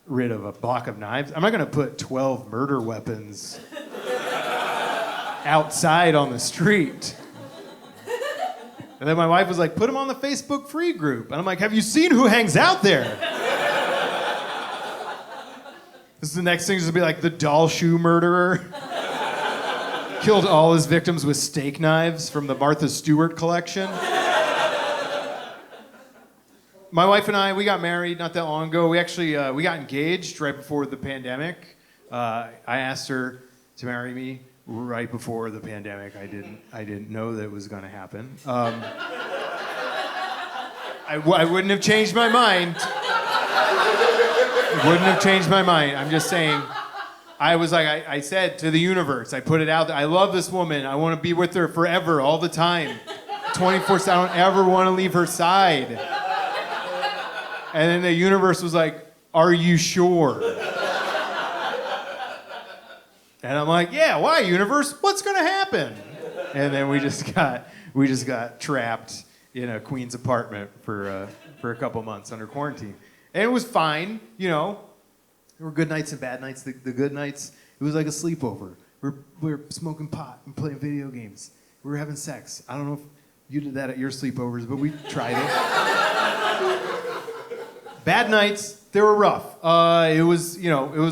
rid of a block of knives. I'm not going to put 12 murder weapons outside on the street. And then my wife was like, put him on the Facebook free group. And I'm like, have you seen who hangs out there? This is the next thing is to be like the doll shoe murderer. Killed all his victims with steak knives from the Martha Stewart collection. My wife and I, we got married not that long ago. We actually, we got engaged right before the pandemic. I asked her to marry me right before the pandemic. I didn't know that it was going to happen. I wouldn't have changed my mind. Wouldn't have changed my mind. I'm just saying, I was like, I said to the universe, I put it out there, I love this woman. I want to be with her forever, all the time. 24/7, I don't ever want to leave her side. And then the universe was like, are you sure? And I'm like, yeah, why, universe? What's gonna happen? And then we just got trapped in a queen's apartment for a couple months under quarantine. And it was fine, you know. There were good nights and bad nights. The good nights, it was like a sleepover. We were smoking pot and playing video games. We were having sex. I don't know if you did that at your sleepovers, but we tried it. Bad nights, they were rough. It was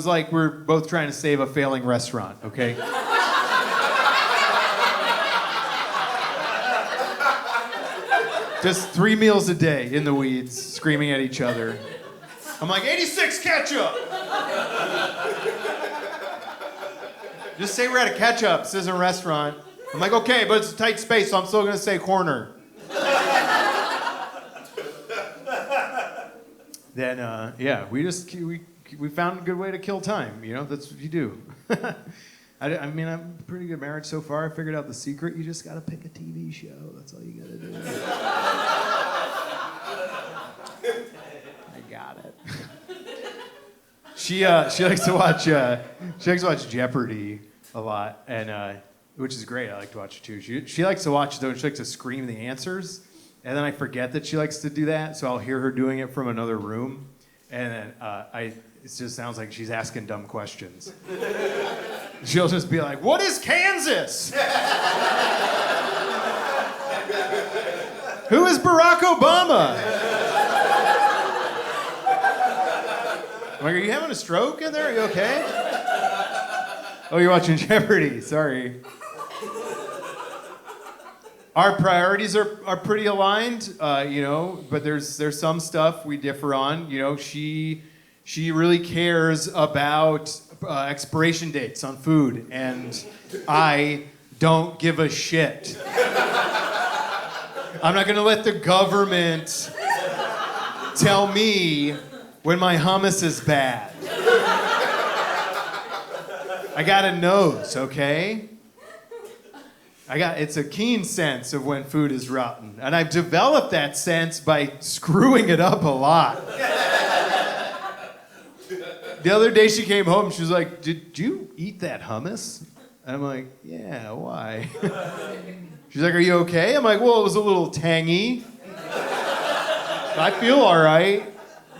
like we're both trying to save a failing restaurant, okay? Just 3 meals a day in the weeds, screaming at each other. I'm like, 86 ketchup! Just say we're at a ketchup, this isn't a restaurant. I'm like, okay, but it's a tight space, so I'm still gonna say corner. Then, yeah, we found a good way to kill time, you know, that's what you do. I mean, I'm a pretty good marriage so far. I figured out the secret. You just gotta pick a TV show. That's all you gotta do. I got it. She likes to watch Jeopardy a lot, and which is great. I like to watch it too. She likes to watch though. She likes to scream the answers, and then I forget that she likes to do that. So I'll hear her doing it from another room, and then it just sounds like she's asking dumb questions. She'll just be like, "What is Kansas? Who is Barack Obama?" I'm like, are you having a stroke in there? Are you okay? Oh, you're watching Jeopardy. Sorry. Our priorities are pretty aligned, you know, but there's some stuff we differ on. You know, she really cares about expiration dates on food, and I don't give a shit. I'm not gonna let the government tell me when my hummus is bad. I got a nose, okay? It's a keen sense of when food is rotten, and I've developed that sense by screwing it up a lot. The other day she came home, she was like, "Did you eat that hummus?" And I'm like, "Yeah, why?" She's like, "Are you okay?" I'm like, "Well, it was a little tangy. I feel all right."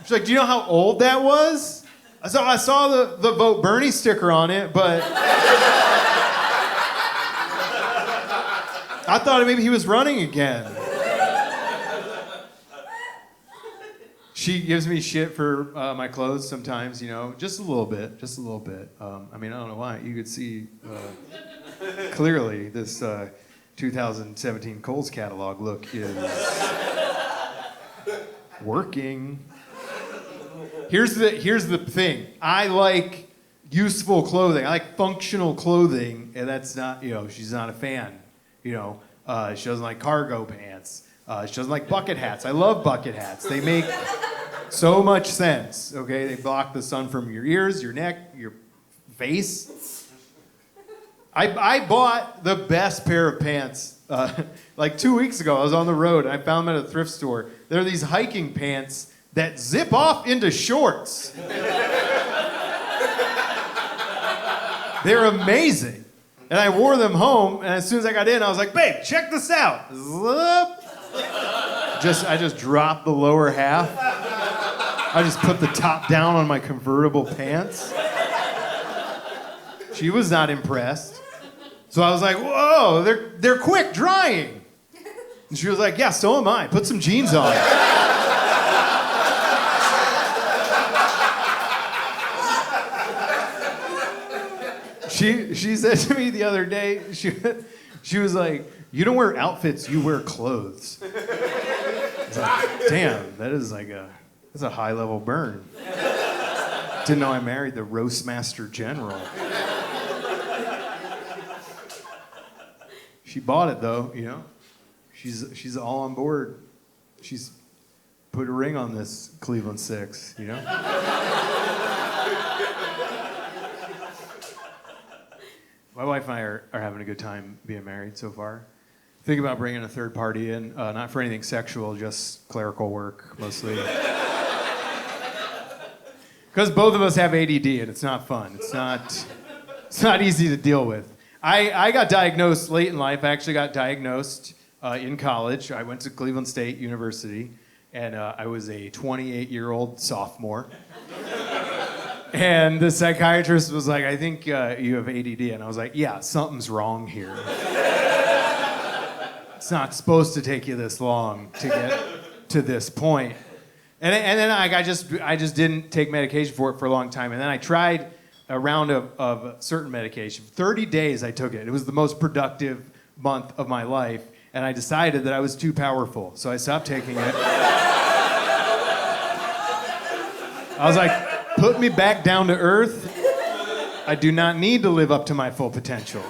She's like, "Do you know how old that was?" I saw the Vote Bernie sticker on it, but I thought maybe he was running again. She gives me shit for my clothes sometimes, you know, just a little bit. I mean, I don't know why. You could see clearly this 2017 Kohl's catalog look is working. Here's the thing. I like useful clothing. I like functional clothing, and that's not, you know, she's not a fan. You know, she doesn't like cargo pants. She doesn't like bucket hats. I love bucket hats. They make so much sense, okay? They block the sun from your ears, your neck, your face. I bought the best pair of pants like 2 weeks ago. I was on the road, and I found them at a thrift store. They're these hiking pants that zip off into shorts. They're amazing. And I wore them home, and as soon as I got in, I was like, "Babe, check this out." I just dropped the lower half. I just put the top down on my convertible pants. She was not impressed. So I was like, whoa, they're quick drying. And she was like, yeah, so am I. Put some jeans on. She said to me the other day, she was like, you don't wear outfits, you wear clothes. I was like, damn, that's a high level burn. Didn't know I married the roast master general. She bought it though, you know. She's all on board. She's put a ring on this Cleveland 6, you know. My wife and I are having a good time being married so far. Think about bringing a third party in, not for anything sexual, just clerical work mostly. Because both of us have ADD and it's not fun. It's not easy to deal with. I got diagnosed late in life. I actually got diagnosed in college. I went to Cleveland State University, and I was a 28-year-old sophomore. And the psychiatrist was like, I think you have ADD. And I was like, yeah, something's wrong here. It's not supposed to take you this long to get to this point. And then I just didn't take medication for it for a long time. And then I tried a round of certain medication. 30 days I took it. It was the most productive month of my life. And I decided that I was too powerful. So I stopped taking it. I was like, put me back down to earth. I do not need to live up to my full potential.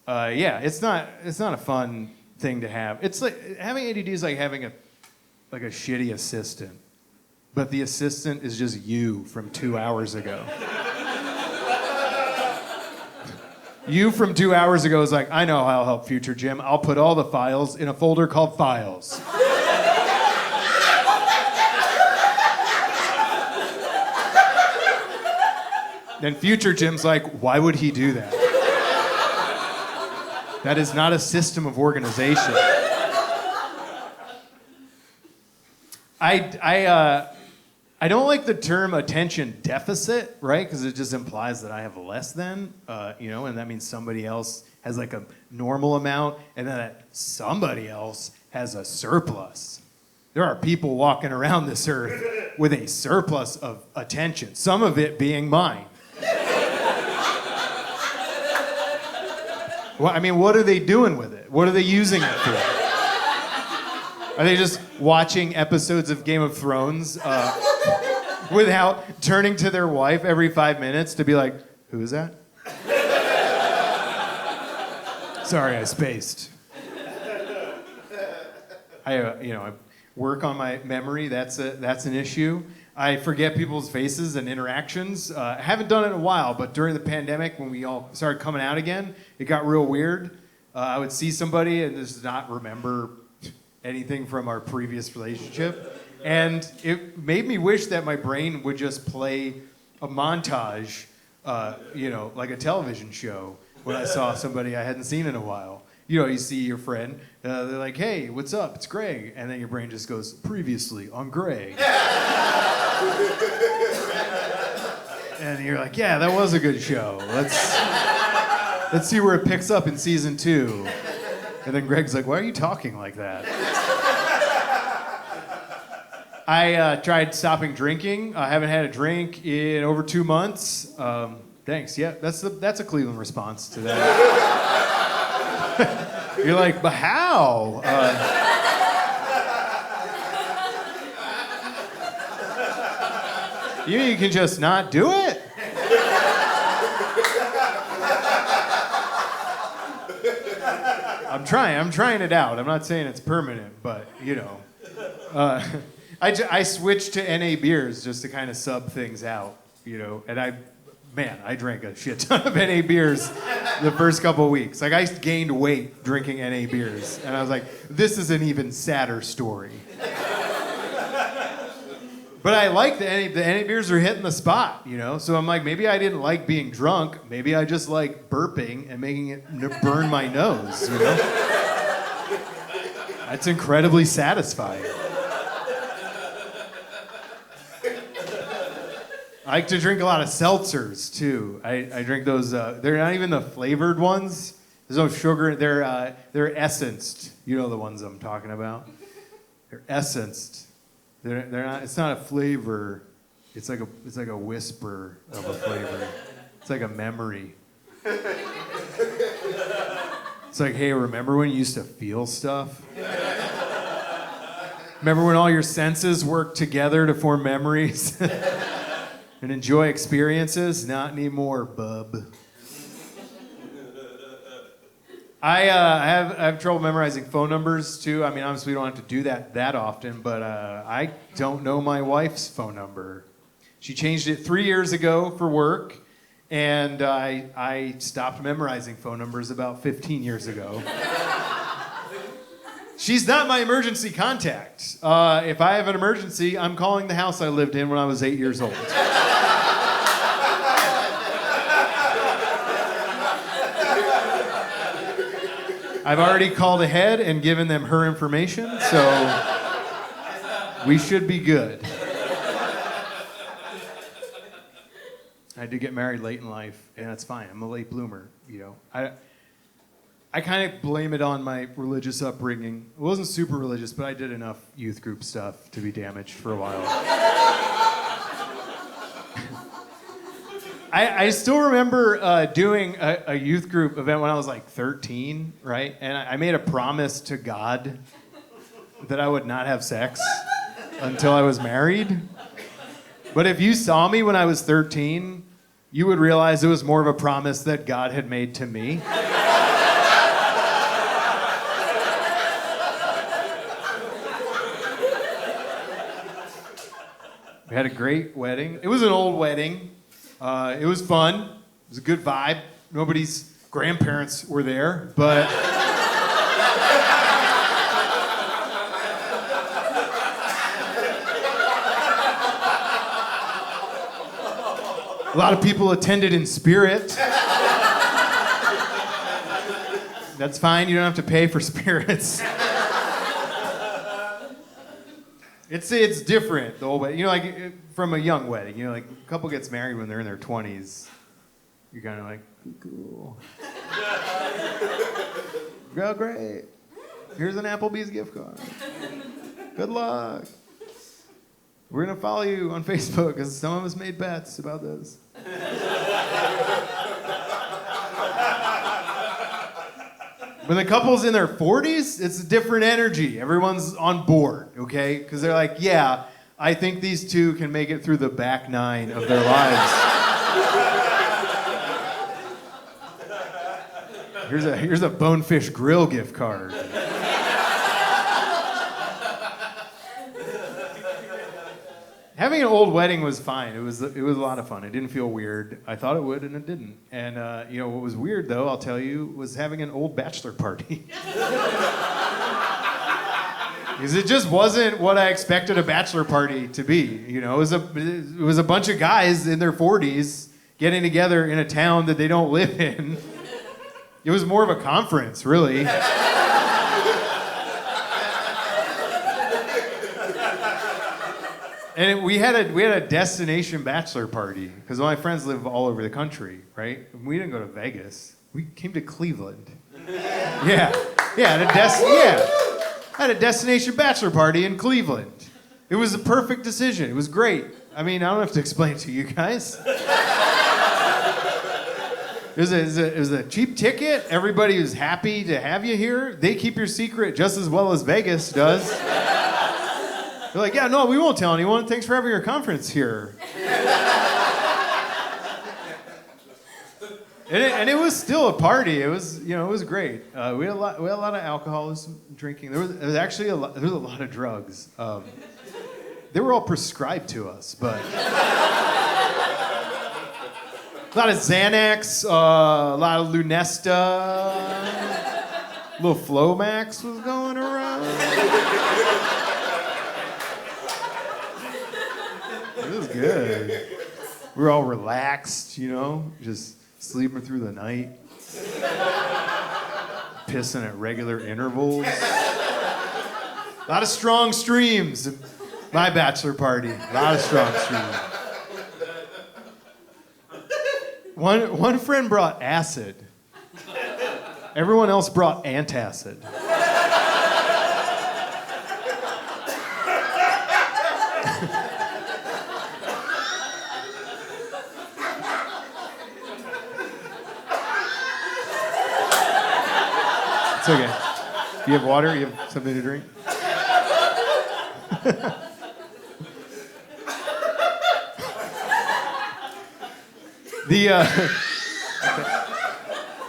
Yeah, it's not a fun thing to have. It's like having ADD is like having a shitty assistant, but the assistant is just you from 2 hours ago. You from 2 hours ago is like, I know how I'll help future Jim. I'll put all the files in a folder called Files. Then future Jim's like, why would he do that? That is not a system of organization. I don't like the term attention deficit, right? Because it just implies that I have less than, and that means somebody else has like a normal amount, and then that somebody else has a surplus. There are people walking around this earth with a surplus of attention, some of it being mine. Well, I mean, what are they doing with it? What are they using it for? Are they just watching episodes of Game of Thrones without turning to their wife every 5 minutes to be like, who is that? Sorry, I spaced. I work on my memory. That's an issue. I forget people's faces and interactions. I haven't done it in a while, but during the pandemic, when we all started coming out again, it got real weird. I would see somebody and just not remember anything from our previous relationship. And it made me wish that my brain would just play a montage, like a television show when I saw somebody I hadn't seen in a while. You see your friend, they're like, hey, what's up? It's Greg. And then your brain just goes, previously on Greg. And you're like, yeah, that was a good show. Let's see where it picks up in season 2. And then Greg's like, why are you talking like that? I tried stopping drinking. I haven't had a drink in over 2 months. Thanks. Yeah, that's a Cleveland response to that. You're like, but how? You can just not do it? I'm trying it out. I'm not saying it's permanent, but I switched to NA beers just to kind of sub things out, and I drank a shit ton of NA beers the first couple of weeks. Like, I gained weight drinking NA beers, and I was like, this is an even sadder story. But I like the NA beers are hitting the spot, So I'm like, maybe I didn't like being drunk. Maybe I just like burping and making it burn my nose, That's incredibly satisfying. I like to drink a lot of seltzers too. I drink those. They're not even the flavored ones. There's no sugar. They're essenced. You know the ones I'm talking about. They're essenced. They're not. It's not a flavor. It's like a whisper of a flavor. It's like a memory. It's like, hey, remember when you used to feel stuff? Remember when all your senses worked together to form memories and enjoy experiences? Not anymore, bub. I have trouble memorizing phone numbers too. I mean, obviously we don't have to do that often, but I don't know my wife's phone number. She changed it 3 years ago for work, and I stopped memorizing phone numbers about 15 years ago. She's not my emergency contact. If I have an emergency, I'm calling the house I lived in when I was 8 years old. I've already called ahead and given them her information, so we should be good. I did get married late in life, and that's fine. I'm a late bloomer, you know. I kind of blame it on my religious upbringing. I wasn't super religious, but I did enough youth group stuff to be damaged for a while. I still remember doing a youth group event when I was like 13, right? And I made a promise to God that I would not have sex until I was married. But if you saw me when I was 13, you would realize it was more of a promise that God had made to me. We had a great wedding. It was an old wedding. It was fun. It was a good vibe. Nobody's grandparents were there, but a lot of people attended in spirit. That's fine. You don't have to pay for spirits. It's different, the whole wedding. You know, like from a young wedding, you know, like a couple gets married when they're in their 20s. You're kind of like, cool. Girl, great. Here's an Applebee's gift card. Good luck. We're going to follow you on Facebook because some of us made bets about this. When the couple's in their 40s, it's a different energy. Everyone's on board, okay? Because they're like, yeah, I think these two can make it through the back nine of their lives. Here's a Bonefish Grill gift card. Having an old wedding was fine. It was a lot of fun. It didn't feel weird. I thought it would, and it didn't. And you know what was weird, though, I'll tell you, was having an old bachelor party. Because it just wasn't what I expected a bachelor party to be. You know, it was a bunch of guys in their 40s getting together in a town that they don't live in. It was more of a conference, really. And we had a destination bachelor party because my friends live all over the country, right? We didn't go to Vegas. We came to Cleveland. Yeah, had a destination bachelor party in Cleveland. It was a perfect decision. It was great. I mean, I don't have to explain it to you guys. It was a cheap ticket. Everybody was happy to have you here. They keep your secret just as well as Vegas does. They're like, yeah, no, we won't tell anyone. Thanks for having your conference here. And it was still a party. It was, you know, it was great. We had a lot of alcohol, some drinking. There was actually a lot of drugs. They were all prescribed to us, but a lot of Xanax, a lot of Lunesta, a little Flomax was going around. It was good. We were all relaxed, you know, just sleeping through the night, pissing at regular intervals. A lot of strong streams at my bachelor party. A lot of strong streams. One friend brought acid. Everyone else brought antacid. It's okay. You have water? You have something to drink?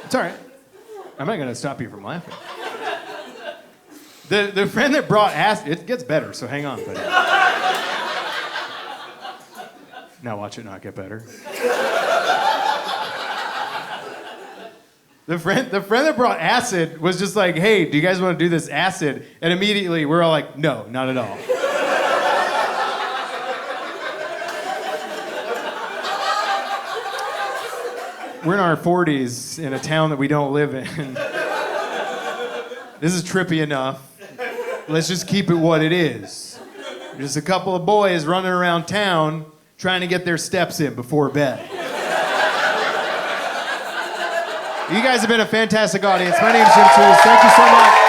It's all right. I'm not going to stop you from laughing. The friend that brought acid, it gets better, so hang on, buddy. Now watch it not get better. The friend that brought acid was just like, hey, do you guys want to do this acid? And immediately we're all like, no, not at all. We're in our 40s in a town that we don't live in. This is trippy enough. Let's just keep it what it is. Just a couple of boys running around town trying to get their steps in before bed. You guys have been a fantastic audience. My name's Jim Tews. Thank you so much.